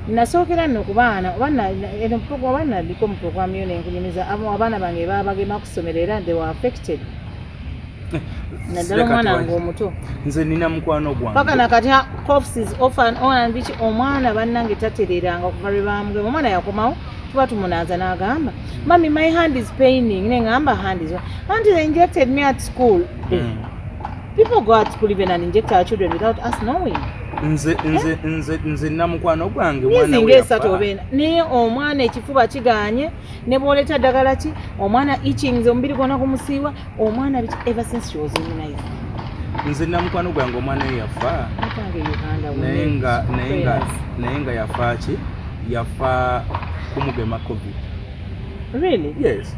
[SPEAKER 1] nasookera nno ku baana abaana liko mu programu yo nenkunyumiza abaana bange babagema ku ssomero era they were affected naddala omwana ng'omuto
[SPEAKER 2] nze nina mukwano gwange
[SPEAKER 1] paka nakati coughs is off and on and biki omwana bannange tatereranga okuva lwe bamugema omwana yakomawo tuba tumunaza n'agamba mami my hand is paining neŋŋamba hand is auntie they injected me at school people go at school even and inject our children without us knowing
[SPEAKER 2] nze nina mukwano gwange
[SPEAKER 1] myezi ng'esatu obeena naye omwana ekifuba kiganye ne bw'oleeta ddagala ki omwana itchings omubiri gwonna gumusiiwa omwana biki ever since she was immunized
[SPEAKER 2] nze nina mukwano gwange omwana we yafa naye nga yafa ki yafa kumugema covid
[SPEAKER 1] really
[SPEAKER 2] yes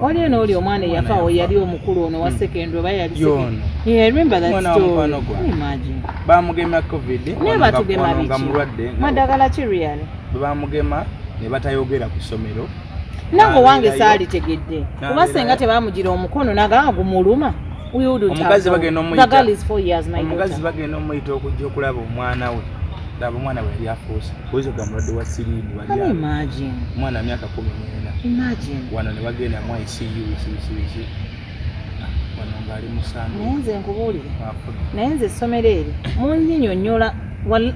[SPEAKER 1] wali eno oli omwana yafa we yali omukulu ono wa secondary oba yali yeah, I remember that story imagine
[SPEAKER 2] bamugema covid nga mulwadde
[SPEAKER 1] madagala ki real
[SPEAKER 2] bamugema ne batayogera ku ssomero
[SPEAKER 1] nange wange saali tegedde kuba senga tebamugira omukono nagamba gumuluma
[SPEAKER 2] omukazi bagenda
[SPEAKER 1] omuyita
[SPEAKER 2] okujja okulaba omwana we laba omwana we yali afuusa oyizo ga mulwadde wa siriini omwana myaka 14 wano ne bagenda mu ICU wano ng'ali musango
[SPEAKER 1] naye nze nkubuulire naye nze essomero eri munyinyonnyola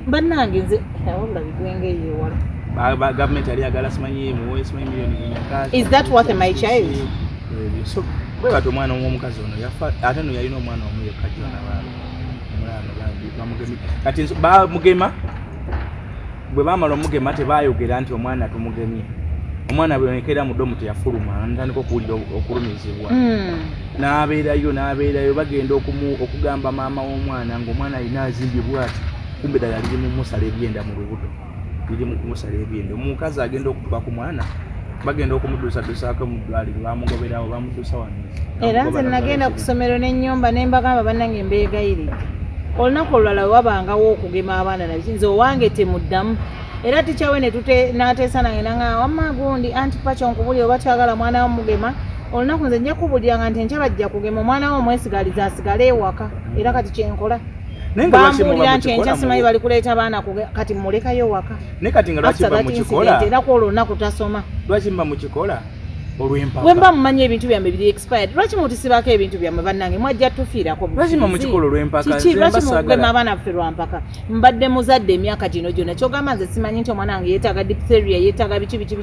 [SPEAKER 1] bannange nze wabula bigwengeyo ewala
[SPEAKER 2] gavumenti yali agala simanyi miliyoni
[SPEAKER 1] is that worth my child
[SPEAKER 2] so bwe bati omwana w'omukazi ono yafa ate no yalina omwana omu yekka jona bamugemi kati bamugema bwe bamala omugema tebayogera nti omwana tumugemye omwana bwonekera mu domu teyafuluma ntandika okuwulira okulumizibwa n'abeerayo bagenda okugamba maama w'omwana ng'omwana alina azimbibwa ati kumbe ddala liri mu musala ebyenda mu lubuto liri mu kumusala ebyenda omukazi agenda okutuka ku mwana bagenda okumudusadusaako mu ddwaliro bamugoberawo bamudusa wano
[SPEAKER 1] era nze nagenda ku ssomero n'ennyumba ne mbagamba bannange mbeegayiridde olunaku olulala we wabangawo okugema abaana nabiki nze owange temuddamu era tikyawe n'ateesa nange nanga wamma gundi anti Pacho nkubulira oba kyagala mwana wamugema olunaku nze nja kubuliranga nti enkya bajja kugema omwana wo omwesigaliza asigale ewaka era kati kyenkola bambuulira nti enkya simanyi bali kuleeta baana kati mulekayo waka
[SPEAKER 2] naye kati nga lwaki mba mukikola
[SPEAKER 1] era ku olwo olunaku tasoma
[SPEAKER 2] lwaki mba mukikola olw'empaka
[SPEAKER 1] bwe mba mumanyi ebintu byammwe biri expired lwaki mutusibako ebintu byammwe bannange mwajja tufiirako
[SPEAKER 2] lwaki mba mukikola olw'empaka
[SPEAKER 1] kiki lwaki mugema abaana ffe lwampaka mbadde muzadde emyaka gino gyonna kyogamba nze simanyi nti omwana wange yeetaaga diphtheria yeetaaga biki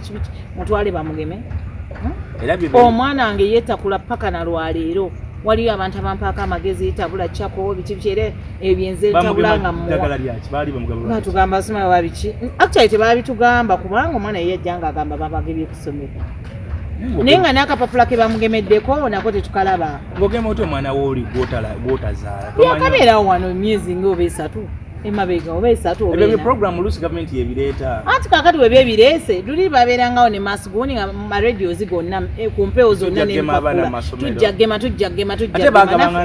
[SPEAKER 1] mutwale bamugeme omwana wange yeetakula paka na lwaleero waliyo abantu abampaako amagezi tabula chako biki era ebyenze tabulanga muwa tugamba simanyi wabiki actually tebaabitugamba kubanga omwana yeyajjanga agamba babagebye ku ssomero naye nga n'akapapula ke bamugemeddeko nako tetukalaba
[SPEAKER 2] ng'ogema oti omwana wooli gw'otazaala
[SPEAKER 1] yakabeerawo wano emyezi ng'oba esatu emabega oba esatu
[SPEAKER 2] ebyo program oluusi gavumenti yebireeta
[SPEAKER 1] anti kakati we byebireese luli babeerangawo ne masiguuni nga maradiozi gonna ku mpewo zonna n'empapula tujjagema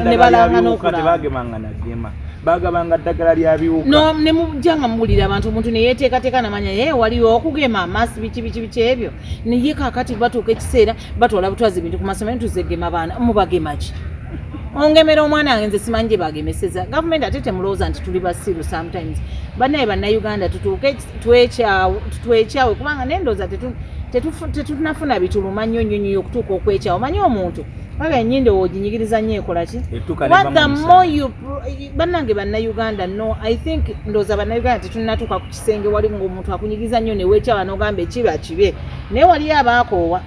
[SPEAKER 1] ne balanga n'okulaba
[SPEAKER 2] bagemanga nagema bagabanga ddagala lya biwuka
[SPEAKER 1] no ne mujjanga muwulira abantu omuntu ne yeeteekateeka namanya ye waliwo okugema amasi biki ebyo naye kakati batuuka ekiseera batwala butwaza ebintu ku masomero tuzegema baana mubagema ki ongemera omwana wange nze simanyi gye bagemeseza gavumenti ate temulowooza nti tuli basiru sometimes bannaye bannayuganda tutuuke twekyawe kubanga nendooza tetunafuna bituluma nnyo nnyo okutuuka okwekyawo manyi omuntu aga ennyindo wooginyigiriza nnyo ekola ki bannange bannayuganda no I think ndooza bannayuganda tetunatuuka ku kisenge wali ng'omuntu akunyigiriza nnyo neweekyawa n'ogamba ekiba kibe naye waliyo abaakoowa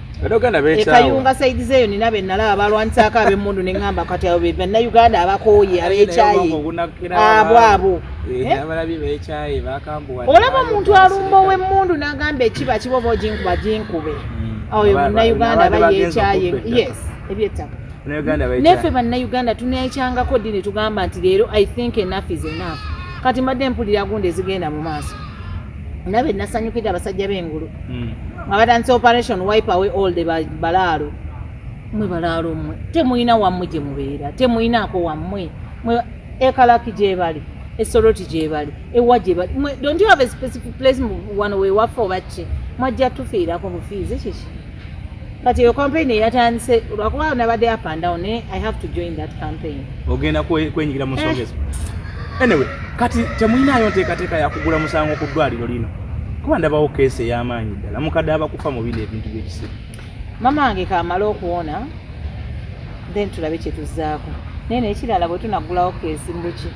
[SPEAKER 1] ekayunga saidi zeeyo nina be nalaba balwanisaako ab'emmundu ne ŋŋamba kati abo be bannayuganda abakooye ab'ekyayi abo olaba omuntu alumba ow'emmundu n'agamba ekiba kiba oba oginkube oyo bannayuganda bayeekyaye yes ebyettaka neffe bannayuganda tuneekyangako ddi ne tugamba nti leero I think enough is enough kati mbadde mpulira gundi ezigenda mu maaso nabe nasanyukira abasajja b'engulu nga batandise operation wipe away all the balaalo mwe balaalo mmwe temulina wammwe gye mubeera temulinaako wammwe ekalaki gye bali esoroti gye bali ewa gye bali don't you have a specific place wano wewaffe oba ki mwajja tufiirako bufiizi kiki kati eyo campaign eyatandise lwakuba nabadde up and down I have to join that campaign
[SPEAKER 2] ogenda kwenyigira mu nsonga ezo anyway kati temulinayo nteekateeka yakugula musango ku ddwaliro lino kuba ndabawo keesi ey'amaanyi ddala mukadde abakufa mu bino ebintu by'ekisiru
[SPEAKER 1] mama wange kaamala okuwona then tulabe kye tuzzaako naye nekirala bwe tunaggulawo keesi mbuki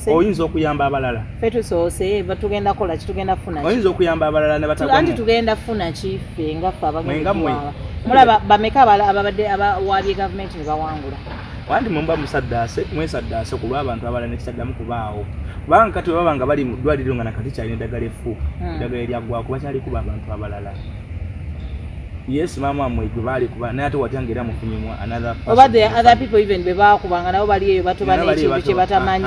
[SPEAKER 1] oyinza okuyamba abalala
[SPEAKER 2] ffe
[SPEAKER 1] tusoose batugenda kola kitugenda funa
[SPEAKER 2] oyinza okuyamba abalala ne batagwamu
[SPEAKER 1] anti tugenda funa kiffe ngaffe abagenda mulaba bameka ababadde abawaabye gavumenti ne bawangula
[SPEAKER 2] wandi mumba mwesaddaase ku lw'abantu abalala nekitaddamu kubaawo kubanga kati bwe baba nga bali mu ddwaliro nga nakati kyalina eddagala effu eddagala eryaggwako bakyali kuba abantu abalala yes mama mwe gwe baali kuba naye ate watya ngera mufunyimu another
[SPEAKER 1] oba the other people even be baakubanga nabo bali eyo batoba n'ekintu kye batamanyi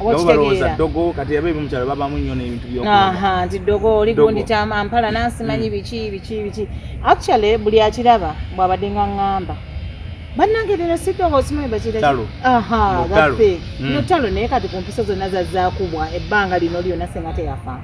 [SPEAKER 2] oba dogo kati abe mu kyalo babamu nnyo n'ebintu by'okuba
[SPEAKER 1] nti dogo oli gundi tampala nansimanyi biki actually buli akiraba bw'abadde nga ŋŋamba bannange lero sitonga osimanyi bakira gafe no talo naye kati ku mpisa zonna zazzaakubwa ebbanga lino lyonna senga teyafa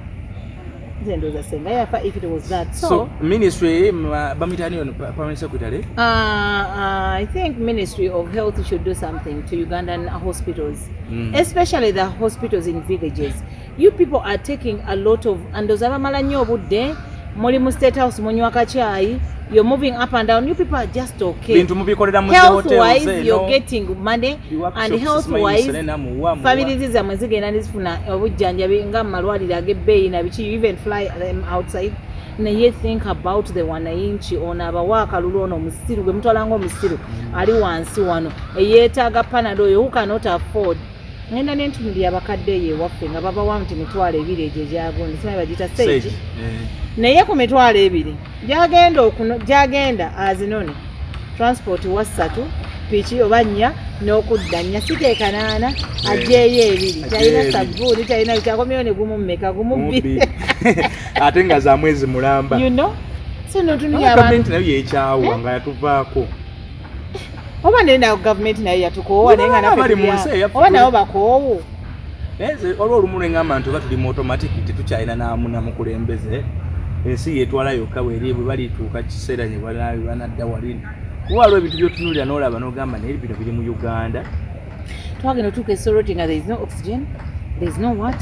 [SPEAKER 1] nzendoza senga yafa if it was that
[SPEAKER 2] so ministry bamitani on permanent secretary
[SPEAKER 1] I think Ministry of Health should do something to Ugandan hospitals especially the hospitals in villages. You people are taking a lot of andoza bamala nnyo obudde muli mu state house munywa kachai you're moving up and down. You people are just okay. Health wise, you're getting money, and health wise, families are mazigena nisfuna obujjanjabi nga malwalira agebe na bichi you even fly them outside. Na ye think about the wananchi ona abawaka lulono musiru gwe mutwalango musiru ali wansi wano eyetaaga panado yo who cannot afford. Ngenda nentumuli abakadde ye waffe nga baba wa mti mitwale ebiri eje jagundi sima bagita stage. Naye ku mitwalo ebiri gyagenda azinone transport wasatu piki oba nnya n'okudda nnya siteeka naana ajjeeyo ebiri talina sabbuuni talina bitakomyeyo ne gumu mmeka gumu bbiri
[SPEAKER 2] ate nga za mwezi mulamba
[SPEAKER 1] you know so notunuya
[SPEAKER 2] gavumenti nayo yekyawa nga yatuvaako
[SPEAKER 1] oba nena gavumenti nayo yatukoowa naye nga oba nabo bakoowu
[SPEAKER 2] olwo olumu lwengamba nti oba tuli mu automatic tetukyalina namukulembeze ensi yetwala yokka bweri bwe balituuka kiseera nye banadda walini kuba waliwo ebintu byotunulira n'olaba n'ogamba naye bino biri mu Uganda
[SPEAKER 1] twagenda otuuka esoroti nga there is no oxygen there is no what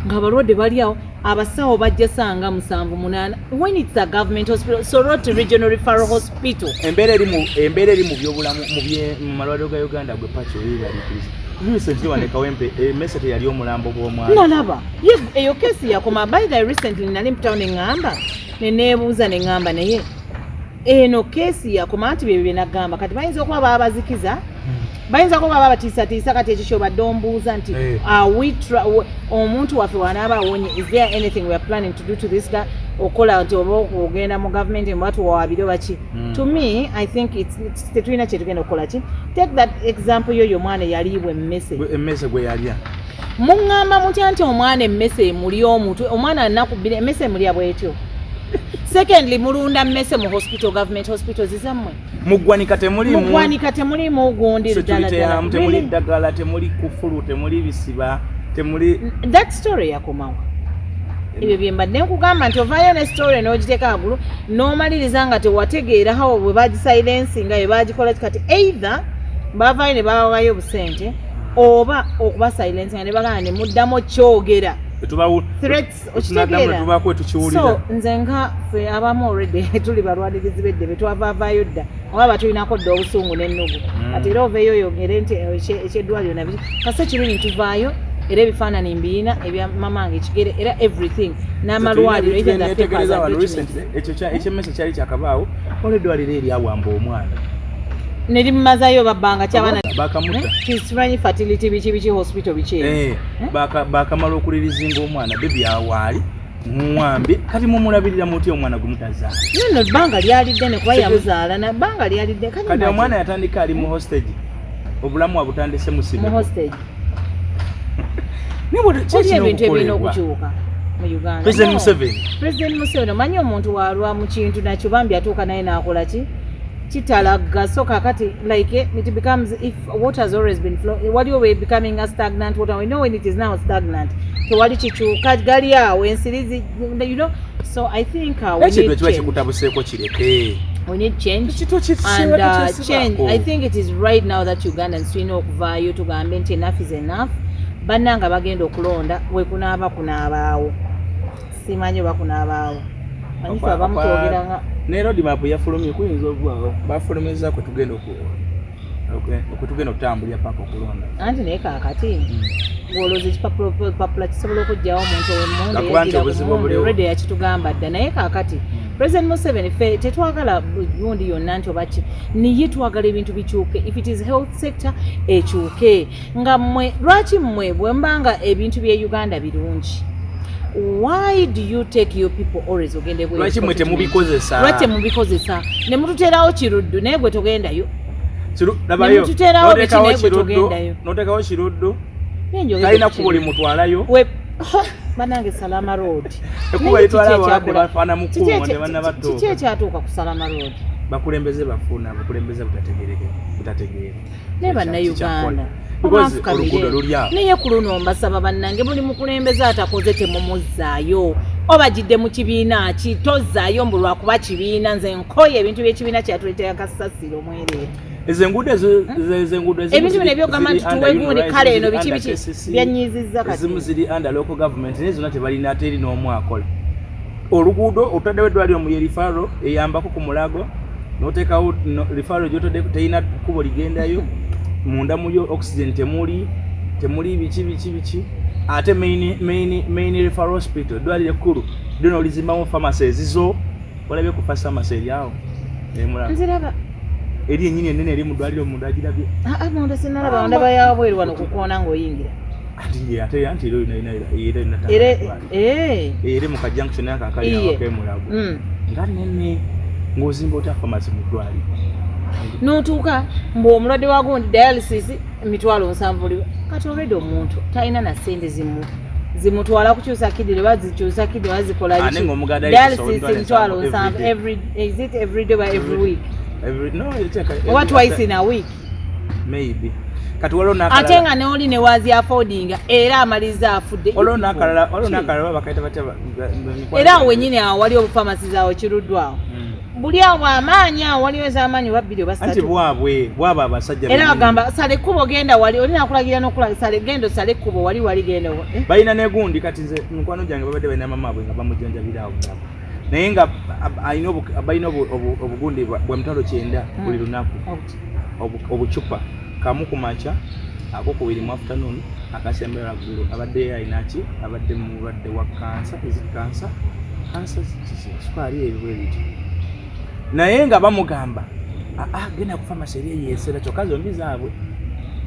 [SPEAKER 1] nga abalwadde bali awo abasawo bajja sanga 7-8 when it's a government hospital Soroti Regional Referral Hospital
[SPEAKER 2] embeera eri mu byobulamu mu malwaliro ga Uganda gwe Pacho yeebaliriza recently wanekawempe message yali omulambo gw'omwana
[SPEAKER 1] nalaba eyo kesi yakoma by the recently nali mpitawo ne ŋŋamba neneebuuza ne ŋŋamba naye eno kesi yakoma anti bye nagamba kati bayinza okuba babazikiza bayinza kuba babatiisatiisa kati ekyo kyobadde ombuuza nti omuntu waffe wanaaba awonye is there anything we are planning to do to this guy okola nti oba okugenda mu gavumenti mbatuwaabire baki to me I think tetulina kyetugenda okukola ki take that example yoyo omwana yaliibwa
[SPEAKER 2] emmese gwe yalya
[SPEAKER 1] muŋŋamba mutya nti omwana emmese emuli omutwe omwana anakubbira emmese emulya bwetyo secondly mulunda mmese mu hospital government hospitals zammwe muggwanika temulimu ogundi
[SPEAKER 2] temuli ddagala temuli kufulu temuli bisiba temuli
[SPEAKER 1] that story yakomawo ebyo bye mbadde nkugamba nti ovaayo ne story n'ogiteeka agulu n'omaliriza nga tewategeera hawo bwe bagisilensinga bwe bagikola kati either bavaayo ne bawayo obusente oba okuba silence ne bagana ne muddamu kyogera threats okitegeera so nze nga ffe abamu already tuli balwanirizi b'eddembe twavaavaayo dda oba batulinako dda obusungu n'ennugu ate era oveeyo oyogere nti ekyeddwaliro nabiki kase kirungi tuvaayo era ebifaanani mbiina ebya mamange ekigere era everything n'amalwaliro
[SPEAKER 2] ekyemmese kyali kyakabaawo olw'eddwaliro eryawamba omwana
[SPEAKER 1] nerimumazayo babbanga kyabana
[SPEAKER 2] bakamutta
[SPEAKER 1] kisimanyi fertility biki hospital biki
[SPEAKER 2] bakamala okulirizinga omwana bebi awaali muwambe kati mumulabirira muti omwana gumutazaala
[SPEAKER 1] nno bbanga lyalidde ne kuba yamuzaala na bbanga lyalidde
[SPEAKER 2] kati omwana yatandika ali mu hostage obulamu abutandise musibe
[SPEAKER 1] mu hostage ebintu ebirina okukyuka mu Uganda President Museveni omanyi omuntu walwa mu kintu nakyo bambi atuuka naye n'akola ki kitalaga so kakati like it becomes if water has always been flowing what you were becoming a stagnant water we know when it is now stagnant so wali kikyuka gali awo ensirizi you know so I think we need change. We need change and change. I think it is right now that Ugandans tulina okuvaayo tugambe nti enough is enough bannanga bagenda okulonda kunaabaawo simanyi bakunaabaawo manyifu abamu twogeranga
[SPEAKER 2] ne road map yafulumye kuyinza obwawo bafulumiriza kwe tugenda okutambulira paka okulonda
[SPEAKER 1] anti naye kaakati ng'olowooza ekipapula kisobola okugyawo omuntu olwedde yakitugamba dda naye kaakati President Museveni ffe tetwagala gundi yonna nti obaki niye twagala ebintu bikyuke if it is health sector ekyuke nga mmwe lwaki mmwe bwe mbanga ebintu bye Uganda birungi why do you take your people always ogende bwe
[SPEAKER 2] lwaki mwete
[SPEAKER 1] mubikozesa ne mututerawo kiruddu naye gwe togendayo
[SPEAKER 2] labayo
[SPEAKER 1] mututerawo biki naye gwe togendayo
[SPEAKER 2] notekawo kiruddu talina kubuli mutwalayo
[SPEAKER 1] banange Salama Road
[SPEAKER 2] ekuba litwala abadde bafaana mukumo ne banna bato
[SPEAKER 1] kiki ekyatuuka ku Salama Road
[SPEAKER 2] bakulembeze bafuna bakulembeze butategeere
[SPEAKER 1] ne bannayuganda
[SPEAKER 2] oluguudo lulyawo
[SPEAKER 1] naye ku luno mbasaba bannange buli mukulembeze atakoze temumuzzaayo obagidde mu kibiina ki tozzaayo mbu lwakuba kibiina nze nkoye ebintu by'ekibiina kyatuleetera kasasiro mwereere
[SPEAKER 2] ezengudo
[SPEAKER 1] ebintu bino ebyogamba nti tuwegundi kale eno biki byanyizizza kati
[SPEAKER 2] ezimu ziri under local government naye zonna tebalina ate eri n'omu akola oluguudo otaddewo eddwaliro mu yerifaro eyambako ku mulago n'oteekawo rifaro gyotadde terina kkubo ligendayo munda muyo oxygen temuli biki ate main referral hospital eddwaliro ekkulu lino olizimbamu pharmacy ezizo olabye ku pharmacy eryawo
[SPEAKER 1] nziraba
[SPEAKER 2] eri ennyini ennene eri mu ddwaliro omuntu agirabye
[SPEAKER 1] munda sinalaba ndaba yabweru wano kukoona ng'oyingira
[SPEAKER 2] anti eri mu kajunction akakaliakemulago nga nene ng'ozimba otya pharmacy mu ddwaliro
[SPEAKER 1] n'otuuka mbu omulwadde wa gundi dialysis 7,000 kati olwedde omuntu talina na ssente zimutwala kukyusa kidire bazikyusa kidire bazikola dialysis 7,000 every day by every week oba twice in a week
[SPEAKER 2] maybe
[SPEAKER 1] ate nga neoli ne wazi affordinga era amaliza afudde era awo wenyini awo wali obufamasi zaawo kiruddwawo buli awo amaanyi awo waliwo ez'amaanyi oba bbiri oba
[SPEAKER 2] anti bwabwe abasajja
[SPEAKER 1] era bagamba sale ekkubo genda wali olina akulagira n'okulaga sale gendo sale ekkubo wali genda
[SPEAKER 2] balina negundi kati nze mukwano gyange babadde balina mama bwe nga bamujjanjabira awo naye nga balina obugundi bwa mitwalo 9 buli lunaku obucupa kamu ku makya akokubiri mu afternoon akasembera gulu abadde ayinaki abadde mulwadde wa kansa sukali ebibwebiti naye nga bamugamba genda ku pharmacy eri yesera kyokka zombi zaabwe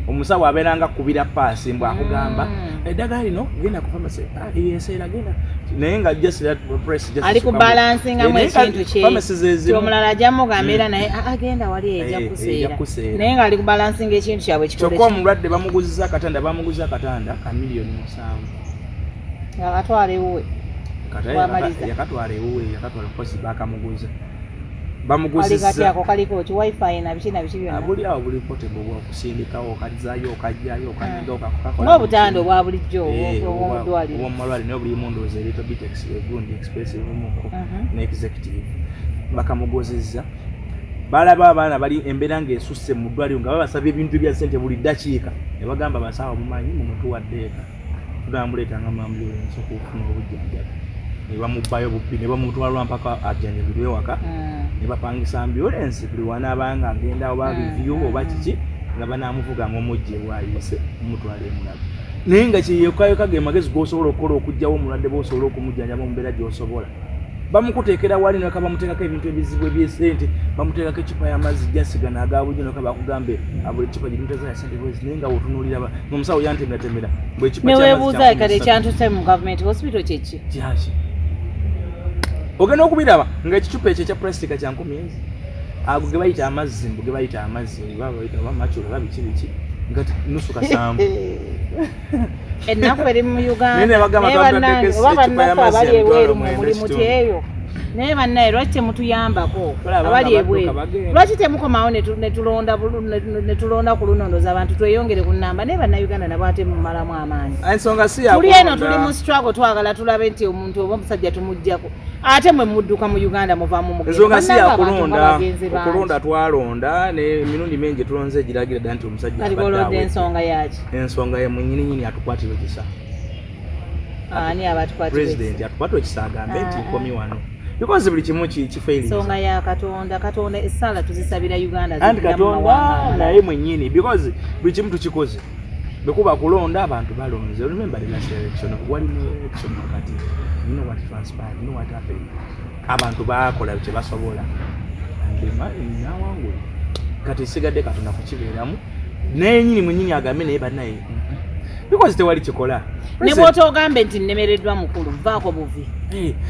[SPEAKER 2] omusawo abeeranga kubira paasi mbw akugamba eddagala lino genda ku pharmacy yesera genda naye nga
[SPEAKER 1] ali ku balansingamu ekintu kye omulala ajja mugamba era naye agenda wali ejja kuseera naye nga ali ku balansinga ekintu kyabwe
[SPEAKER 2] kyokka omulwadde bamuguziza akatanda ka $1,700,000
[SPEAKER 1] yakatwala ewuwe
[SPEAKER 2] yakatwala kosi bakamuguza
[SPEAKER 1] bamuguzizaako kaliko ki wifi na biki byonna
[SPEAKER 2] buli awo buli portable bwakusindikawo okazzayo okajjayo okanyega okakola
[SPEAKER 1] ng'obutanda obwa bulijjo obw'omuddwaliro
[SPEAKER 2] obw'omumalwaliro naye buli mundoozi little bit gundi expensive muko ne executive bakamugozezza balaba abaana bali embeera ng'esusse mu ddwaliro nga babasabye ebintu bya ssente buli ddakiika ne bagamba basawo mumanyi mumutuwaddeeka tunamuleetanga mu ambulensi okufuna obujjanjabi ne bamubbayo bubbi ne bamutwalwa mpaka ajjanjabirwe ewaka ne bapangisa ambulensi buli wanaabanga agenda oba review oba kiki nga banaamuvuga ng'omujja bwayise mumutwala emulaga naye nga kiyeekayoka ge magezi g'osobola okukola okugjawo omulwadde bw'osobola okumujjanjaba mu mbeera gy'osobola bamukuteekera wali naka bamuteekako ebintu ebizibu ebyesente bamuteekako ekipa y'amazzi jasigana agabujjo noka bakugambe abuli ekipa girimuteza ya sente bwezi naye nga wotunuulira ng'omusawo yantemeratemera
[SPEAKER 1] neweebuuza kale ekyantuse mu gavumenti hospital kyeki
[SPEAKER 2] kyaki ogenda okubiraba ng'ekicupa ekyo ekya plastica kya 10 ago ge bayita amazzi mbu ge bayita amazzi babayita bamacula babiki biki nga nusu kasambu
[SPEAKER 1] ennaku eri mu Uganda
[SPEAKER 2] nene bagamba twabadde
[SPEAKER 1] oba bannaffe abali ebweru mu mulimu teeyo naye bannaye lwaki temutuyambako abali ebweru lwaki temukomawo netulonda ku lunondoza abantu tweyongere ku nnamba naye bannayuganda nabo ate mumalamu amaanyi
[SPEAKER 2] ensonga si
[SPEAKER 1] tuli eno tuli mu struggle twagala tulabe nti omuntu oba omusajja tumuggyako ate mwe mudduka mu Uganda muvaamu
[SPEAKER 2] ensonga si yakulonda okulonda twalonda ne mirundi mingi tulonze egiragira dda nti omusajja
[SPEAKER 1] alibolodde ensonga yaki
[SPEAKER 2] ensonga ye mwenyininyini atukwatira ekisa
[SPEAKER 1] ani abatukwatira
[SPEAKER 2] president atukwatira ekisa agambe nti nkomi wano because buli kimu kifeeri
[SPEAKER 1] ensonga ya katonda essala tuzisabira Uganda
[SPEAKER 2] anti katonda naye mwenyini because buli kimu tukikoze bekuba kulonda abantu balonze remember the last election walimu election wakati you know what transpired, you know what happened. Abantu bakola kye basobola. Ndema inawangu. Kati sigadde katonda kukibeeramu. Naye nyinyi mwenyini agambe naye bannaye. Because tewali kikola.
[SPEAKER 1] Ne bw'oto ogambe nti nnemereddwa mukulu vaako buvi.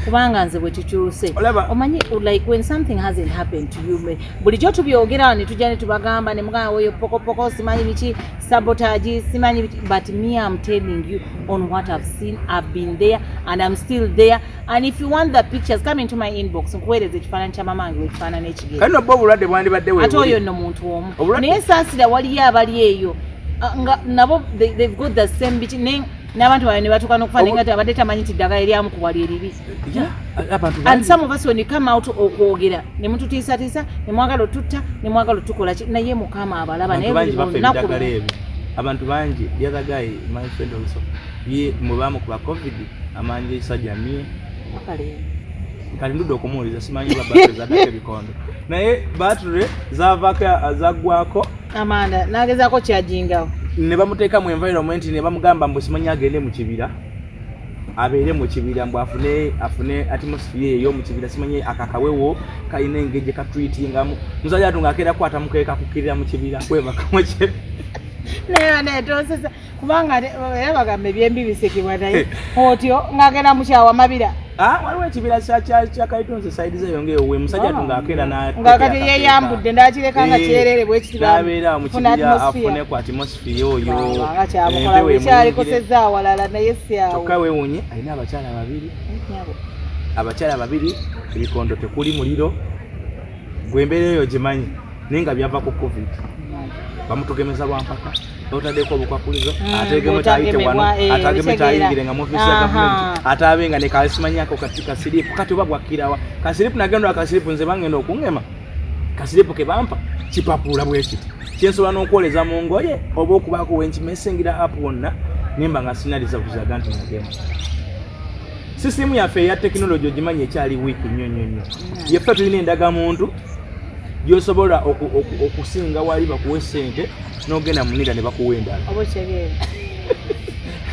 [SPEAKER 1] Kubanga nze bwe tukyuse. Omanyi like when something hasn't happened to you bulijjo tubyogera ne tujja ne tubagamba ne mugamba weyo pokopoko simanyi biki sabotage simanyi biki but me I'm telling you on what I've seen. I've been there and I'm still there and if you want the pictures come into my inbox nkuweereza ekifaananyi kya mamange wekifaanana ekigere.
[SPEAKER 2] Kano bo obulwadde bwandibadde wewe.
[SPEAKER 1] Ate oyo nno muntu omu. Naye saasira waliyo abali eyo nabo they've got the same bit n'abantu bayo ne batuuka n'okufaanana nga abadde tamanyi nti ddagala eryamu ku bali eribi. And some of us when you come out okwogera ne mututiisatiisa ne mwagala otutta ne mwagala otukola naye mukama abalaba naye buli lunaku
[SPEAKER 2] abantu bangi the other guy my friend also ye mubamu kuba covid amanje isajamie kali ndudo okumuuliza simanyi baba zadde bikondo naye battery zavaka azagwako
[SPEAKER 1] amanda nagezaako kyajingawo
[SPEAKER 2] ne bamuteeka mu environment ne bamugamba mbu simanyi agende mu kibira abeere mu kibira mbu afune atmosphere eyo mu kibira simanyi akakawewo kalina engeri katweetingamu musajja atunga akeera kwata mukeeka kukirira mu kibira kwebaka mu kibira
[SPEAKER 1] naye tosesa kubanga era bagambe byembi bisekebwa naye otyo ng'agenda mu kyawa mabira
[SPEAKER 2] waliwo ekibira kyakaitonze saidi zeyo ngeewe musajja atunga akeera
[SPEAKER 1] nga kati yeyambudde ndakireka nga kyerere
[SPEAKER 2] bwekitirabeera mu kibira afune ku atmosphere oyo
[SPEAKER 1] nga kyamukola ekyalikosezza awalala naye syawo
[SPEAKER 2] kyokka weewunye alina abakyala babiri ebikondo tekuli muliro gwembeera eyo gimanyi naye nga byava ku covid bamutugemeza lwampaka otaddeko obukwakulizo ategeme tayite wano atageme tayingire nga mufisi ya gavumenti atabenga ne kasimanyako kati kasiripu kati oba bwakirawa kasiripu nagendo akasiripu nze bangenda okungema kasiripu ke bampa kipapula bwekiti kyensobola n'okwoleza mu ngoye oba okubaako wenkimesingira app wonna nimba nga sinaliza kuzaga nti nagema sisitemu yaffe eya tekinologi ogimanyi ekyali wiiki nnyo yeffe tulina endagamuntu gyosobola okusinga wali bakuwe ssente n'ogenda munira ne bakuwa endala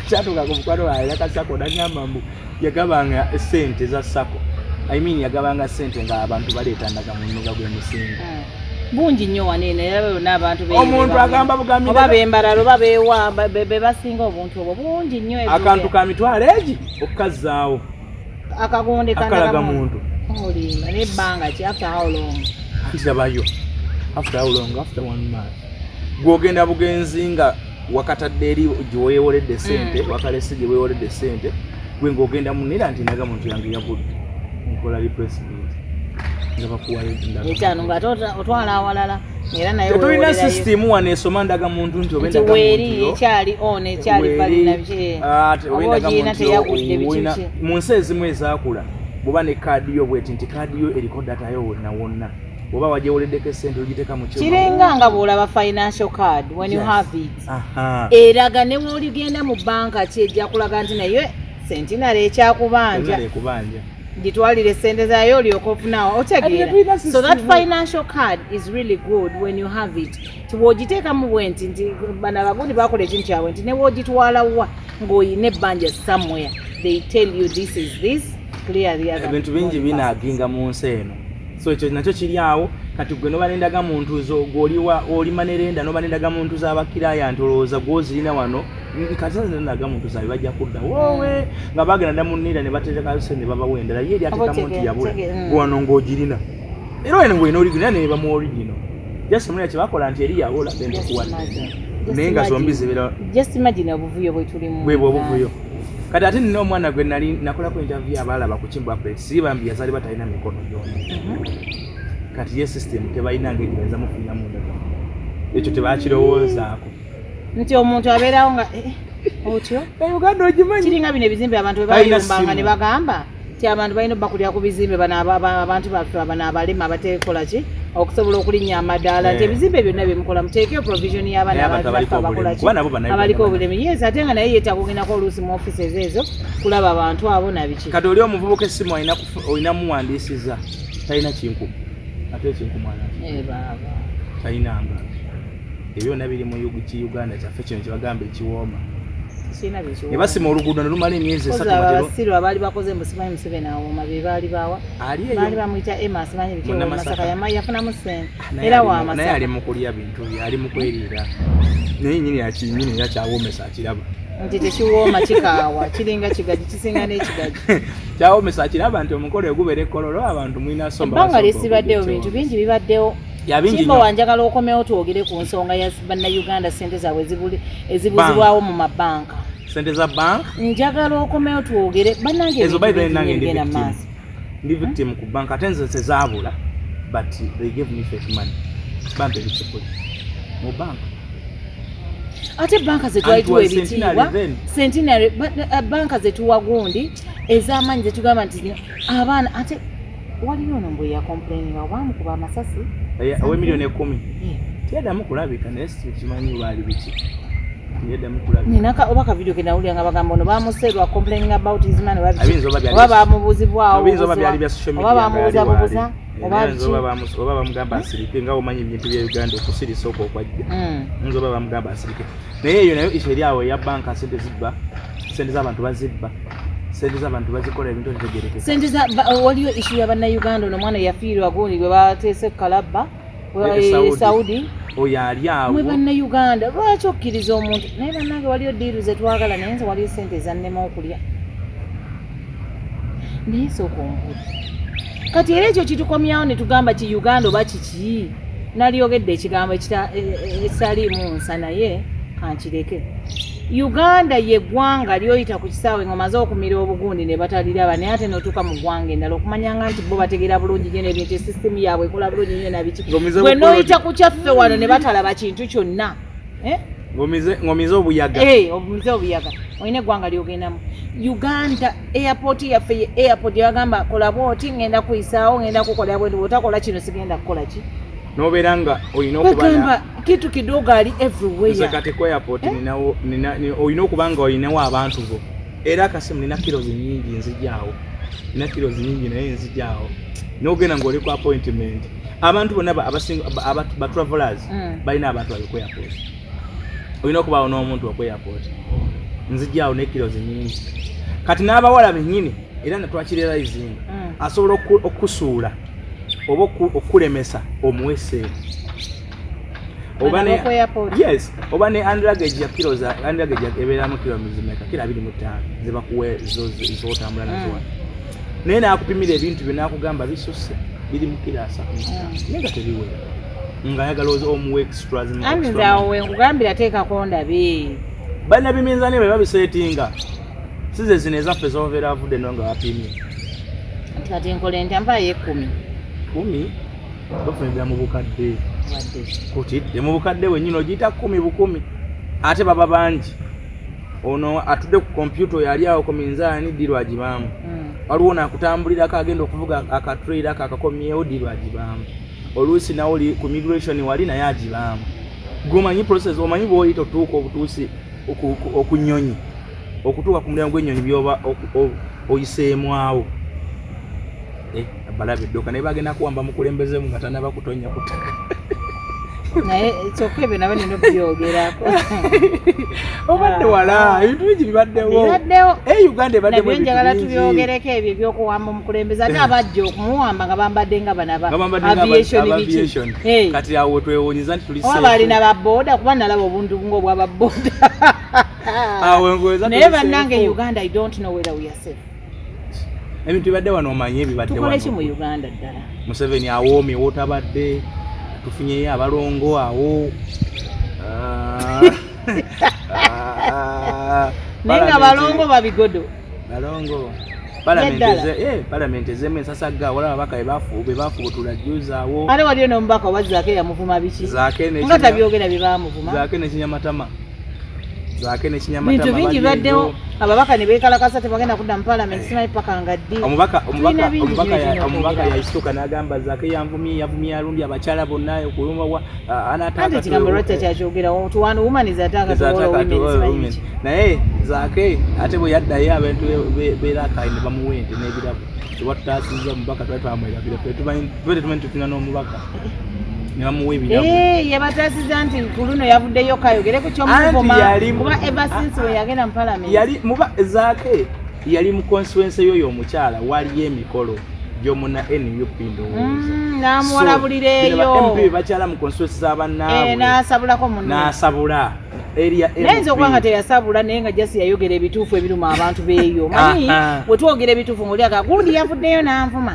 [SPEAKER 2] kyatuuka ku mukwano waye yakasako nagamba mbu yagabanga ssente za sako yagabanga ssente nga abantu baleeta ndagamuntu nga gwe musinga
[SPEAKER 1] bungi nnyo waneeno era yonna abantu
[SPEAKER 2] omuntu agamba bugambi
[SPEAKER 1] oba bembalala oba bewa be basinga obuntu obwo bungi nnyo
[SPEAKER 2] akantu ka mitwalo egi okukazzaawo
[SPEAKER 1] akagonde
[SPEAKER 2] kandagamuntu
[SPEAKER 1] olimba n'ebbanga ki after how long
[SPEAKER 2] kirabayo after how long after 1 month gwogenda bugenzi nga wakatadde eri gyeweewoledde ssente wakalesi gyeweewoledde ssente gwe ng'ogenda munira nti naga muntu yange yagudde nkola replacement nga bakuwayo
[SPEAKER 1] ekyano nga otwala awalala era naye
[SPEAKER 2] tetulina sisitimu wano esoma ndaga muntu nti oba
[SPEAKER 1] weri ekyali on ekyali balina
[SPEAKER 2] mu nsi ezimu ezaakula bw'oba ne kaadi yo bweti nti kaadi yo eriko data yo wonna oba wajewuliddeko essente ogiteeka mu kyuma
[SPEAKER 1] kiringa nga bw'olaba financial card when you have it eraga ne bw'oligenda mu banka kyejja kulaga nti naye sentinale ekyakubanja gitwalire sente zaayo olyoka ofunawo otegeera. So that financial card is really good when you have it. Tiwogiteekamu bwenti nti bano abagundi bakola ekintu kyabwe nti ne bwogitwala wa ng'oyina ebbanja somewhere they tell you this is this clearly.
[SPEAKER 2] Ebintu bingi binaaginga mu nsi eno, so ekyo nakyo kiri awo. Kati gwe noba nendaga muntu zo goliwa olima nerenda noba nendaga muntu z'abakiraya ntolooza gwozirina wano kati nendaga muntu zaabwe bajja kudda wowe nga bagenda damunira ne bateeka sente babawa endala ye eri ateekamu nti yabula wano ng'ogirina era wena ng'olina original ne bamu original just mulira kye bakola nti eri yawola bente kuwadde naye nga zombi zibeera
[SPEAKER 1] just imagine obuvuyo bwe tulimu
[SPEAKER 2] bwe obuvuyo. Kati ate nina omwana gwe nali nakolako interview abalaba ku Kimbwa Press sibambi yazali batalina mikono gyonna kati ye system tebalina ngeri benza mufunya munda ekyo tebakirowoozaako
[SPEAKER 1] nti omuntu abeerawo nga otyo
[SPEAKER 2] Uganda ogimanyi
[SPEAKER 1] kiringa bino ebizimbe abantu bwe bayombanga ne bagamba ti abantu balina bakulira ku bizimbe bano abantu baffe bano abalema abateekola ki okusobola okulinnya amadaala nti ebizimbe byonna byemukola muteekeyo provision y'abaana abaliko obulemi yes ate nga naye yeetaaga ogendako oluusi mu offices ezo kulaba abantu abo nabiki.
[SPEAKER 2] Kati oli omuvubuka essimu olina muwandiisiza talina kinku ate ekinku mwana
[SPEAKER 1] baba
[SPEAKER 2] talinanga ebyo byonna biri mu Uganda kyaffe kino kye bagamba ekiwooma ne basima oluguudo ne lumala emyezi 3
[SPEAKER 1] abasiru abaali bakoze musimanyi Museveni awooma be baali bawa baali bamuyita Emma simanyi bikyo Masaka yafunamu ssente era wa Masaka
[SPEAKER 2] naye ali mu kulya bintu bye ali mu kweriira naye nyini yakyawoomesa akiraba
[SPEAKER 1] nti tekiwooma kikaawa kiringa kigaji kisinga n'ekigaji
[SPEAKER 2] kyawoomesa akiraba nti omukolo gubeera ekkololo abantu mwina somba
[SPEAKER 1] ebbanga lyesibaddewo bintu bingi bibaddewo Kimbo wanjagala okomewo twogere ku nsonga ya bannayuganda ssente zaabwe ezibuzibwawo mu mabanka.
[SPEAKER 2] Ssente za bank
[SPEAKER 1] njagala okomewo twogere bannange
[SPEAKER 2] ezo bayi nange ndi victim ku bank ate nze zaabula but they gave me fake money bampe bichukuli mu bank
[SPEAKER 1] ate banka zetwalituwa ebitiibwa centenary banka zetuwa gundi ez'amaanyi zetugamba nti abaana ate waliyo ono mbwe ya complaining abamukuba amasasi
[SPEAKER 2] owe milioni 10 tiyaddamu kulabika naye kimanyi baali biki tiyaddamu kulabika
[SPEAKER 1] ninaka obaka video ke nawulya nga bagamba ono bamuserwa complaining about his man oba bamubuzibwawo oba bamubuzabubuza oba
[SPEAKER 2] bamugamba asirike nga omanyi ebintu bya Uganda okusirisa okwo okwajja oba bamugamba asirike naye eyo nayo isho eryawo ya banka sente zibba sente z'abantu bazibba sente z'abantu bazikola ebintu ebitegerekeka
[SPEAKER 1] sente za waliyo ishu ya bannayuganda ono mwana yafiirwa gundi gwe bateese kalabba Saudi
[SPEAKER 2] oyo ali awo
[SPEAKER 1] mwe bannayuganda lwaki okkiriza omuntu naye bannange waliyo diiru zetwagala naye nze waliyo sente ezannema okulya naye sooka ombuuza kati era ekyo kitukomyawo ne tugamba ki Uganda oba kiki nalyogedde ekigambo ekitaliimu nsa naye kankireke Uganda ye ggwanga lyoyita ku kisaawe ng'omaze okumira obugundi ne bataliraba naye ate n'otuuka mu ggwanga endala okumanyanga nti bo bategeera bulungi nnyo n'ebintu sisitemu yaabwe ekola bulungi nnyo nabiki bwe n'oyita ku kyaffe wano ne batalaba kintu kyonna
[SPEAKER 2] ng'omize obuyaga
[SPEAKER 1] obumize obuyaga olina eggwanga lyogendamu Uganda airport yaffe ye airport yagamba kola bwoti ngenda kuyisaawo ngenda kukolera bwendi bwotakola kino sigenda kukola ki
[SPEAKER 2] noberanga oyina okubana
[SPEAKER 1] kitu kidogo ali everywhere
[SPEAKER 2] zakate ko airport oyina okubanga oyinawo abantu bo era akasimu nina kilos nyingi nzijaawo nina kilos nyingi naye nzijaawo nogenda ng'oli ku appointment abantu bonna ba travelers balina abantu bali ku airport oyina okubaawo n'omuntu okwe airport nzijaawo ne kilos nyingi kati n'abawala bennyini era natwakireraizinga asobola okusuula oba okulemesa omuwese obane yes obane underluggage ya kilos underluggage ebeera mu kilo muzimeka kila 25 ziba kuwe zo tambula nazo naye nakupimira ebintu binakugamba bisusse biri mu kilo 3 nega tebiwe nga yagala omu extras mu
[SPEAKER 1] anzawe ngugambira teeka konda bi
[SPEAKER 2] bana biminzani baba bisetinga size zineza ffe zovera vude nonga wapimye
[SPEAKER 1] kati nkole ntamba ye 10
[SPEAKER 2] bafuna mu bukadde kutidde mu bukadde wenyino gita 10 bukumi ate baba bangi ono atude ku computer yali awo ku minzaani dirwa jibamu waliwo nakutambulira akagenda okuvuga aka trailer akakomyewo dirwa jibamu oluusi nawe oli ku migration wali naye agibaamu gomanyi process omanyi bw'oyita otuuka obutuusi okunyonyi okutuuka ku mulyango gw'ennyonyi byoba oyiseemu awo balabe edduuka naye bagenda kuwamba mukulembezemu nga tanaba kutonya ku ttaka
[SPEAKER 1] naye kyokka ebyo nabo nina okubyogerako
[SPEAKER 2] obadde wala ebintu bingi bibaddewo Uganda ebaddemu
[SPEAKER 1] nabyo njagala tubyogereko ebyo ebyokuwamba omukulembeze ate abajja okumuwamba nga bambadde nga banaba aviation
[SPEAKER 2] kati awo twewuunyiza nti tuli
[SPEAKER 1] oba balina babooda kuba nalaba obuntu bunga obwababooda naye bannange Uganda I don't know whether we are safe
[SPEAKER 2] ebintu bibadde wano omanyi ebibadde wano
[SPEAKER 1] tukole ki mu Uganda ddala
[SPEAKER 2] Museveni awoomye wootabadde tufunyeyo abalongo awo
[SPEAKER 1] naye nga balongo babigodo
[SPEAKER 2] balongo palamenti ezemu ensasagga wala ababaka bebafuutula jjuza awo
[SPEAKER 1] ate waliyo n'omubaka oba Zaake yamuvuma biki nga tabyogera bye baamuvuma
[SPEAKER 2] Zaake n'ekinyamatama
[SPEAKER 1] bintu bingi bibaddewo ababaka ne beekalakasa tebagenda kudda mu palamenti simanyi paka nga ddi
[SPEAKER 2] omubaka yayisituka n'agamba Zaake yavumye alundi abakyala bonna okulumwa
[SPEAKER 1] ate ekigambo lwaki kyakyogera tuwanu womaniza atakawomen
[SPEAKER 2] naye Zaake ate bwe yaddayo abantu beerakayi ne bamuwa ente n'ebirabo kuba tutaasinza omubaka twali twamwerabira tumanyi tutulina n'omubaka nebamuwa ebirabo
[SPEAKER 1] yabataasiza nti ku luno yavuddeyo kayogere ku kyomuvuma kuba ever since we yagenda mu palamenti
[SPEAKER 2] Zaake yali mu constituency yoyo omukyala waliyo emikolo gy'omuna NUP ndowooza
[SPEAKER 1] n'amuwalabulira eyo
[SPEAKER 2] MP bakyala mu constituency z'abannaabwe
[SPEAKER 1] n'asabulako munne
[SPEAKER 2] n'asabula
[SPEAKER 1] nayenza okuba nga teyasabula naye nga jasi yayogera ebituufu ebiruma abantu beeyo manyi bwe twogera ebituufu ngaoliaga gundi yavuddeyo n'anvuma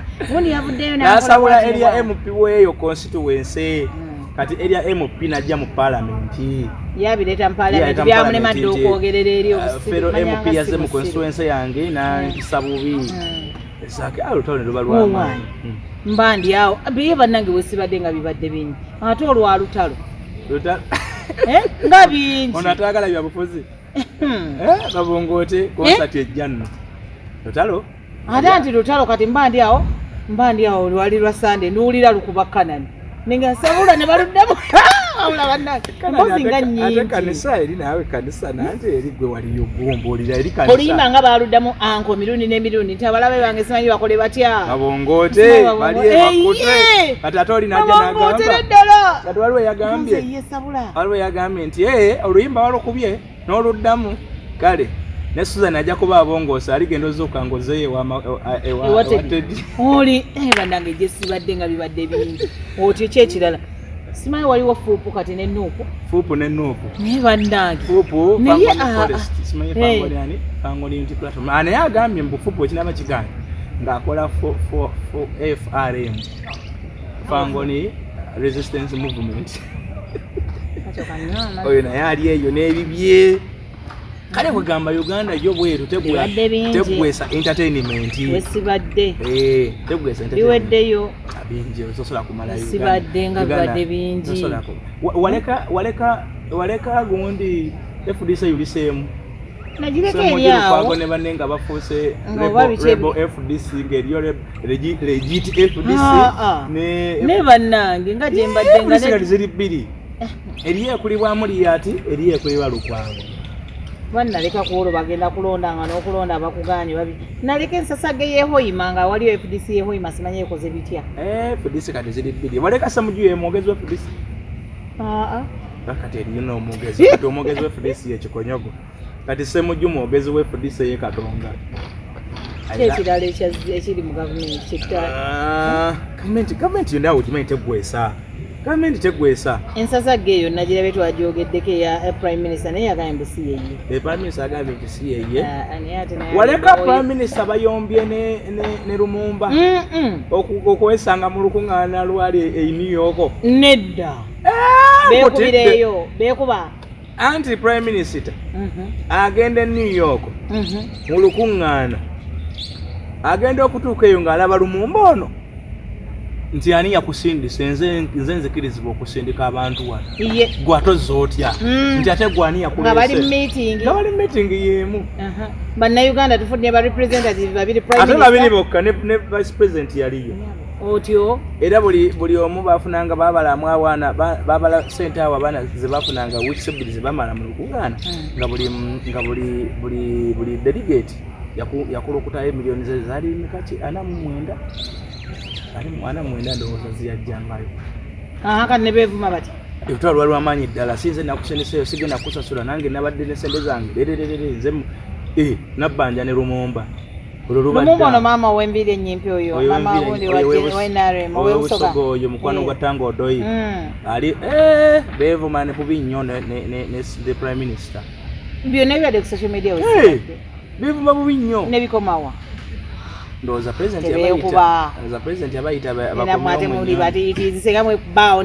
[SPEAKER 2] n'asabula eria MP weeyo constituency kati eria MP najja mu palamenti
[SPEAKER 1] yabireeta mu palamenti byamulema dde okwogerera eri
[SPEAKER 2] fero MP yazze mu constituency yange nankisa bubi Zaake alutalo ne luba lwamaanyi
[SPEAKER 1] mbandi awo biye bannange wesibadde nga bibadde bingi ate olwalutalo nga bingi
[SPEAKER 2] ono atagala byabufuzi babongoote konsati ejja nno lutalo
[SPEAKER 1] ate anti lutalo kati mbandi awo lwali lwa Sande nuwulira lukuba kanani ningasabula ne baluddamu awula bannange mpozi nga nnyingi
[SPEAKER 2] ate kanisa eri naawe kanisa nante eri gwe waliyo gumbuulira eri kanisa
[SPEAKER 1] oluyimba nga baluddamu anko mirundi n'emirundi nti abalabe bange simanyi bakole batya
[SPEAKER 2] babongoote bali bakute kati ate oli najja n'agamba kati waliwo yagambye nti oluyimba walukubye n'oluddamu kale ne Susan ajja kuba abongoosa aligenda ozokangozeyo ewatedi
[SPEAKER 1] oli bannange gye sibadde nga bibadde bingi otyo kyekirala simanyi waliwo fuupu kati n'ennuupu naye bannange
[SPEAKER 2] naye agambye mbufuupu ekinaba kigambye ng'akola FRM Fangoni Resistance Movement oyo naye ali eyo n'ebibye kale kugamba Uganda yo bweru tegwesa entertainment
[SPEAKER 1] wesibadde
[SPEAKER 2] tegwesa
[SPEAKER 1] biweddeyo
[SPEAKER 2] bingi ososola kumala Uganda
[SPEAKER 1] sibadde nga bibadde bingi
[SPEAKER 2] waleka gundi FDC yuliseemu
[SPEAKER 1] nagireka eryawo
[SPEAKER 2] ne banne nga bafuuse rebel FDC ng'eriyo legit FDC
[SPEAKER 1] ne bannange nga gye mbadde nga
[SPEAKER 2] ziri bbiri eriyo ekulibwamu Liyati eriyo ekulibwa Lukwago
[SPEAKER 1] naleka kuolo bagenda kulonda nga n'okulonda abakuganye babi naleka ensasage yehoyima nga waliyo FDC yehoyima simanyi ekoze bitya
[SPEAKER 2] FDC kati ziri bbiri waleka Samuju yemwogezi wa FDC kati eriyo n'omwogezi kati omwogezi wa FDC yekikonyogo kati Samuju mwogezi wa FDC ye Katonga
[SPEAKER 1] kyekirala ekiri mu gavumenti
[SPEAKER 2] gavumenti yonna okimanyi tegwesa tegwesa
[SPEAKER 1] ensasage eyo nagirabe twagyogeddeko ya prime minister naye yagambye mbu si yeye
[SPEAKER 2] prime minister agambye nti si yeye waleka prime minister bayombye ne Lumumba okwesanga mu lukuŋŋaana lwali e New York
[SPEAKER 1] nedda beekubireeyo beekuba
[SPEAKER 2] anti prime minister agenda e New York mu lukuŋŋaana agenda okutuuka eyo ng'alaba Lumumba ono nti ani yakusindisa nze nzikirizibwa okusindika abantu wano gwatozza otya nti ate gwani yakulese nga bali meeting yemu
[SPEAKER 1] bannayuganda tufudde ba representative babiri
[SPEAKER 2] ate babiri bokka ne vice president yaliyo
[SPEAKER 1] otyo
[SPEAKER 2] era buli omu bafunanga babalamu abaana babala sente awo abaana ze bafunanga weeks ebbiri ze bamala mu Lukugana nga buli delegate yakulukutayo miliyoni ze zaali mikati 49 ndowooza ziyajjangayo
[SPEAKER 1] kati ne beevuma bati
[SPEAKER 2] ebitwalo lwali wamaanyi ddala sinze nakuseneseyo sigenda kusasula nange nabadde ne sente zange nze nabbanja ne Lumumba
[SPEAKER 1] Lumumba maama w'embiri ennyimpi oyo maama wundi wainarem ow'ebusoga
[SPEAKER 2] oyo mukwano gwa Tango Odoyi ali beevuma ne bubi nnyo ne the prime minister
[SPEAKER 1] byonna byadde ku social media
[SPEAKER 2] beevuma bubi nnyo
[SPEAKER 1] nebikomawa
[SPEAKER 2] ndowooza president yabayita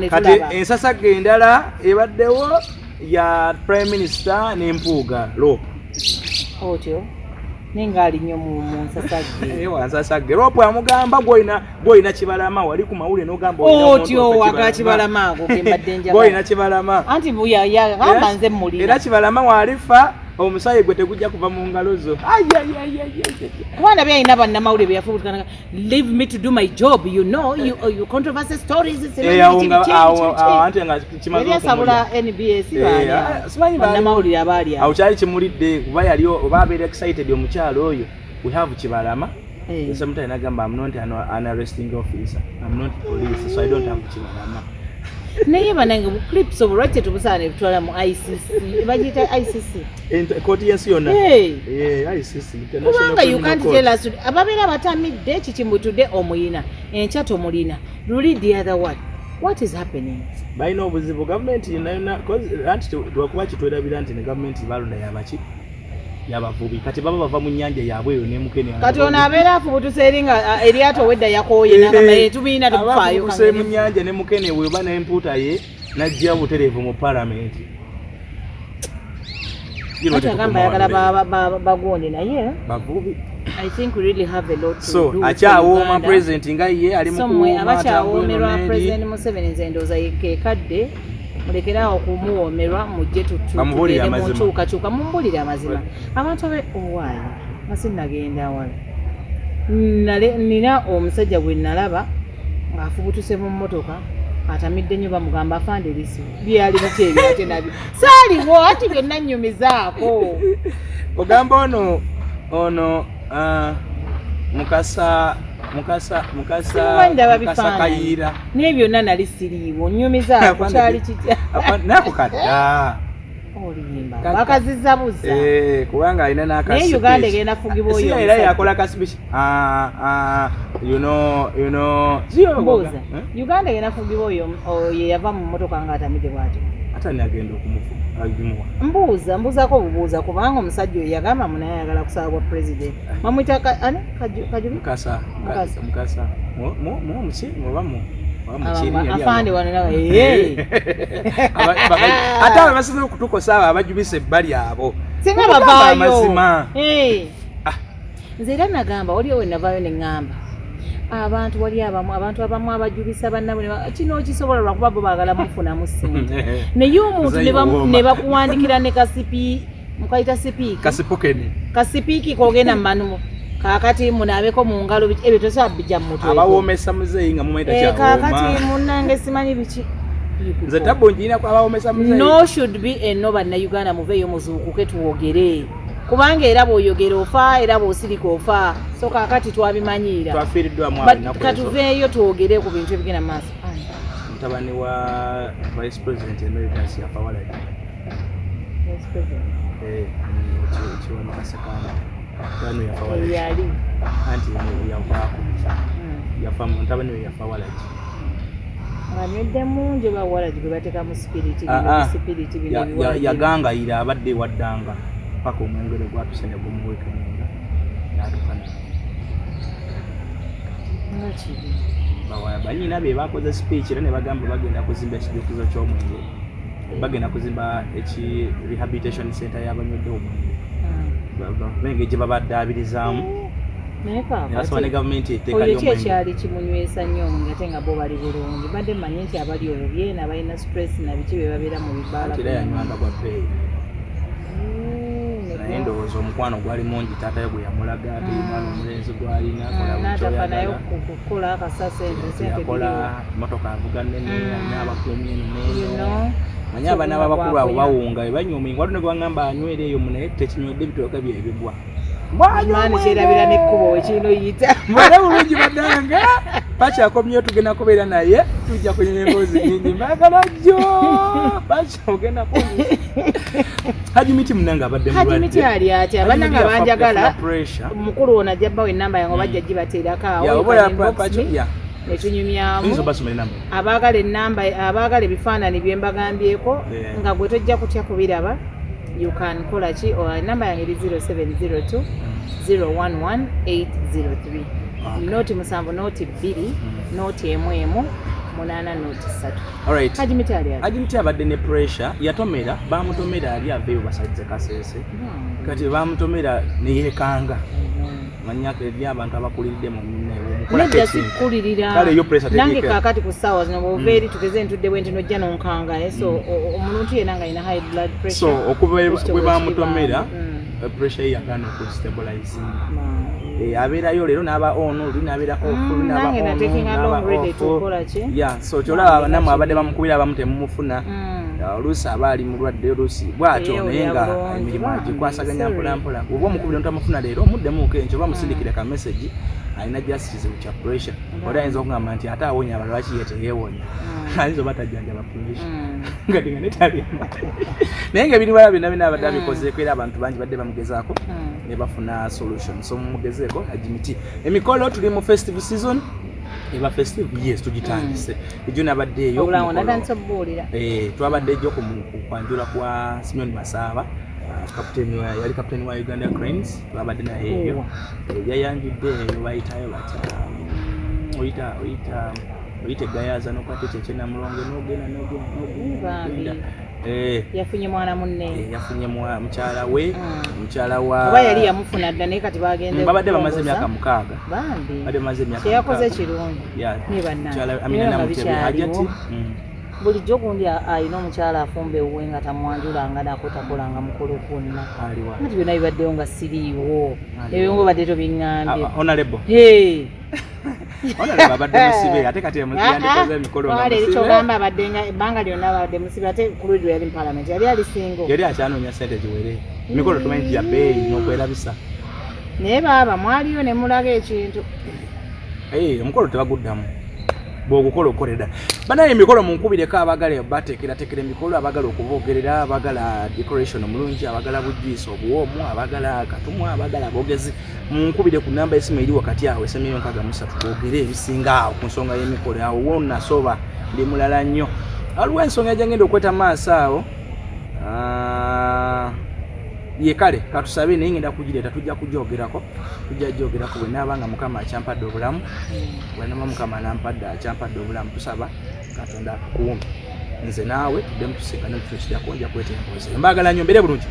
[SPEAKER 2] kati ensasage endala ebaddewo ya prime minister n'empuuga lope
[SPEAKER 1] otyo ningali nnyo mu nsasage
[SPEAKER 2] nsasage lope amugamba gw'olina kibalama wali ku mawule n'ogamba
[SPEAKER 1] otyo aga kibalama ago kembadde njagala
[SPEAKER 2] gw'olina kibalama
[SPEAKER 1] anti yagamba nze mulina
[SPEAKER 2] era kibalama walifa omusaayi gwe tegujja kuva mu ngalo zo
[SPEAKER 1] kubanga byalina bannamawulire byeyafubutukana leave me to do my job you know you controversy stories yasabula NBS bannamawulire abaali
[SPEAKER 2] awo kyali kimulidde kuba yali oba abeera excited omukyalo oyo we have kibalama sometimes nagamba I'm not an arresting officer I'm not police so I don't have kibalama
[SPEAKER 1] naye banange mu clips obulwacce tubusaane bitwala mu ICC bagiyita ICC
[SPEAKER 2] kooti yensi yonna ICC
[SPEAKER 1] kubanga you can't tell us ababeera batamidde kikimbutudde omuyina enkya tomulina luli the other one what is happening
[SPEAKER 2] balina obuzibu gavumenti yonna anti lwakuba kitwerabira nti ne gavumenti balonda yabaki yabavubi kati baba bava mu nnyanja yaabwe eyo n'emukene
[SPEAKER 1] kati ono abeera afubutuse eri nga eryato wedda yakooye n'agamba tubiina tukufaayo
[SPEAKER 2] abafubutuse mu nnyanja n'emukene we oba n'empuuta ye n'ajja butereevu mu palamenti
[SPEAKER 1] ati agamba ayagala bagonde naye
[SPEAKER 2] bavubi
[SPEAKER 1] I think we really have a lot to
[SPEAKER 2] so
[SPEAKER 1] do
[SPEAKER 2] akyawooma president nga ye ali mu kuwooma
[SPEAKER 1] abakyawoomerwa president Museveni nze ndowooza keekadde mulekeraho okumuwoomerwa mujje tutugende mu nkyukakyuka mumbulire amazima abantu abe owaayo masinagenda wala nina omusajja gwe nalaba ng'afubutuse mu mmotoka atamidde nnyo bamugamba afande lisi byali biki ebyo ate nabyo saaliwo ati byonna nnyumizaako
[SPEAKER 2] ogamba ono mukasa kayira
[SPEAKER 1] naye byonna nali siriiwo nnyumizaako kyali kitya
[SPEAKER 2] nako kadda
[SPEAKER 1] olimba bakazizza buzza
[SPEAKER 2] kubanga alina
[SPEAKER 1] naye Uganda egenda fugibwa oyo
[SPEAKER 2] era yakola kasipiki
[SPEAKER 1] mbuuza Uganda egenda fugibwa oyo yeyava mu mmotoka ng'atamidde bw'atyo
[SPEAKER 2] ate nagenda okumuwa
[SPEAKER 1] mbuuzako obubuuza kubanga omusajja oyo yagamba munaye ayagala kusaba bwa president bamwita kajubi
[SPEAKER 2] mukasa
[SPEAKER 1] afande wanona
[SPEAKER 2] ate abo basinza okutukosa abo abajubisa ebbali abo
[SPEAKER 1] singa bavaayo
[SPEAKER 2] amazima
[SPEAKER 1] nze era nagamba waliwo we navaayo ne ŋŋamba abantu wali abantu abamu abajubisa bannabwe kino okisobola lwakuba bo baagala mufunamu ssente naye omuntu ne bakuwandikira ne kasipi mukayita sipiiki kasipiiki kogenda mu manumu kakati munaabeko mu ngalo ebyo tosabijja mu mutwe
[SPEAKER 2] abawoomesa muzeeyi nga mumayita kyawooma
[SPEAKER 1] kakati munnange simanyi biki
[SPEAKER 2] nze tabbo njiina ku abawoomesa muzeeyi
[SPEAKER 1] no should be eno bannayuganda muveeyo muzuukuke tuwogere kubanga era bw'oyogera ofa era bw'osirika ofa so kakati twabimanyiira
[SPEAKER 2] twafiiriddwamu
[SPEAKER 1] katuveeyo tuwogere ku bintu ebigenda mu maaso
[SPEAKER 2] mutabani wa vice president emeritus yafa walaki kiwanakasekana tano yafa walaki
[SPEAKER 1] yali
[SPEAKER 2] anti yavaako yafa mutabani we yafa walaki
[SPEAKER 1] anywedde mungi oba walaki gwe bateekamu sipiriti
[SPEAKER 2] yagangayira abadde waddanga paka omwengere gwatusanya gumuwekenga natukana banyina be bakoze speech era ne bagamba bagenda kuzimba ekijukizo ky'omwenge bagenda kuzimba rehabilitation center y'abanywedde omwenge benge gye babaddaabirizamu nayeasaba ne gavumenti etteeka
[SPEAKER 1] oyo ki ekyali kimunywesa nnyo omwenge ate nga bo bali bulungi badde mmanyi nti abali obubyena balina stress na biki be babeera mu bibaala
[SPEAKER 2] era yanywanga bwa bbeeyi naye ndowooza omukwano gwali mungi taatayo gwe yamulaga ate mwana omulenzi gwalina
[SPEAKER 1] n'atafa naye kukola akasasa
[SPEAKER 2] yakola motoka avuga nnene alina abakuumi eno neeno manye abaana ababakulu abo bawunga banywa omwenge waliwo ne gwangamba anywera eyo munaye tekinywedde bitooka byebigwa
[SPEAKER 1] mwana kyerabira n'ekkubo wekino yita
[SPEAKER 2] mwere bulungi baddanga Pacha akomyewo tugenda kubeera naye tujja kunyenya emboozi nyingi mbagala jjo Pacha ogenda kunyi Hajimiti munanga abadde mulwadde
[SPEAKER 1] Hajimiti ali atya abannanga banjagala mukulu wona ajja bawa ennamba yange bajja gibateerako awo netunyumyamu abaagala ennamba abaagala ebifaananyi bye mbagambyeko nga gwe tojja kutya kubiraba you can call ki namba yange eri 0702 011 803 noti 7 noti 2 noti 1 8 noti 3.
[SPEAKER 2] Alright.
[SPEAKER 1] Hajimiti
[SPEAKER 2] abadde ne pressure yatomera bamutomera ali aveyo basajja kasese kati bamutomera ne yekanga manyaka eri abantu abakuliridde mu
[SPEAKER 1] nedda sikulirira
[SPEAKER 2] kale yo pressure
[SPEAKER 1] nange kakati ku sawa zino bwobeeri tugeze ntudde bwe ntino jja nonkanga so omuntu yenna nga alina high blood pressure
[SPEAKER 2] so okuva bwe bamutomera pressure yagana okustabilize abeerayo leero n'aba ono oli n'abeera ofu n'aba ono so kyolaba namwe abadde bamukubira abamu temumufuna oluusi aba ali mulwadde oluusi bw'atyo naye nga emirimu agikwasaganya mpolampola oba omukubira ntamufuna leero omuddemuuko enkyo oba musindikire ka message alina just kizibu kya pressure oba ayinza okugamba nti ate awonya abalwaki ye teyeewonya ayinza oba tajjanjaba pressure nga tinga netali naye nga ebiriwala byonna byonna abadde abikozeeko era abantu bangi badde bamugezaako ne bafuna solution so mumugezeeko Hajimiti emikolo tuli mu festive season eba festive yes tugitandise ejo nabadde eyo twabadde ejo kwanjula kwa Simeon Masaba yali captain wa Uganda Cranes twabadde naye eyo yayanjudde eyo bayitayo oyita gayaza nokwate kyekye namulonge nogenda
[SPEAKER 1] yafunye mwana munne
[SPEAKER 2] yafunye mukyala wa
[SPEAKER 1] oba yali yamufuna dda naye kati bagende
[SPEAKER 2] babadde bamaze emyaka 6
[SPEAKER 1] badde bamaze emyaka yakoze kirungi
[SPEAKER 2] amina namutebe hajati
[SPEAKER 1] bulijjo gundi alina omukyala afumba ewuwe nga tamwanjulanga nakotakolanga mukolo kwonna nati byonna bibaddeyo nga siriiwo ebyo nga badde tobiŋŋambye
[SPEAKER 2] honorable abadde musibe ate kati yandikoze emikolo nga musibe
[SPEAKER 1] kyogamba abaddenga ebbanga lyonna abadde musibe ate ku lwedyo yali mu parliament yali ali singo
[SPEAKER 2] yali akyanoonya sente ziwere emikolo tumanyi nti ya bbeeyi n'okwerabisa
[SPEAKER 1] naye baaba mwaliyo ne mulaga ekintu
[SPEAKER 2] omukolo tebaguddamu bwogukola okolera banaye emikolo munkubireko abagala bateekerateekera emikolo abagala okubogerera abagala decoration omulungi abagala bujjuisi obuwoomu abagala katumu abagala bogezi munkubire ku namba esimu eri wakati awo esemyeyo 63 twogere ebisinga awo ku nsonga y'emikolo awo wonna soba ndi mulala nnyo aliwo ensonga egyagenda okweta maaso awo ye kale katusabe naye ngenda kugireeta tujja kujoogerako bwe naabanga mukama akyampadde obulamu bwenaba mukama nampadde akyampadde obulamu tusaba katonda atukuume nze naawe tuddemu tusinkane tutukirako nja kweta emboozi mbaagala nnyo mbere bulungi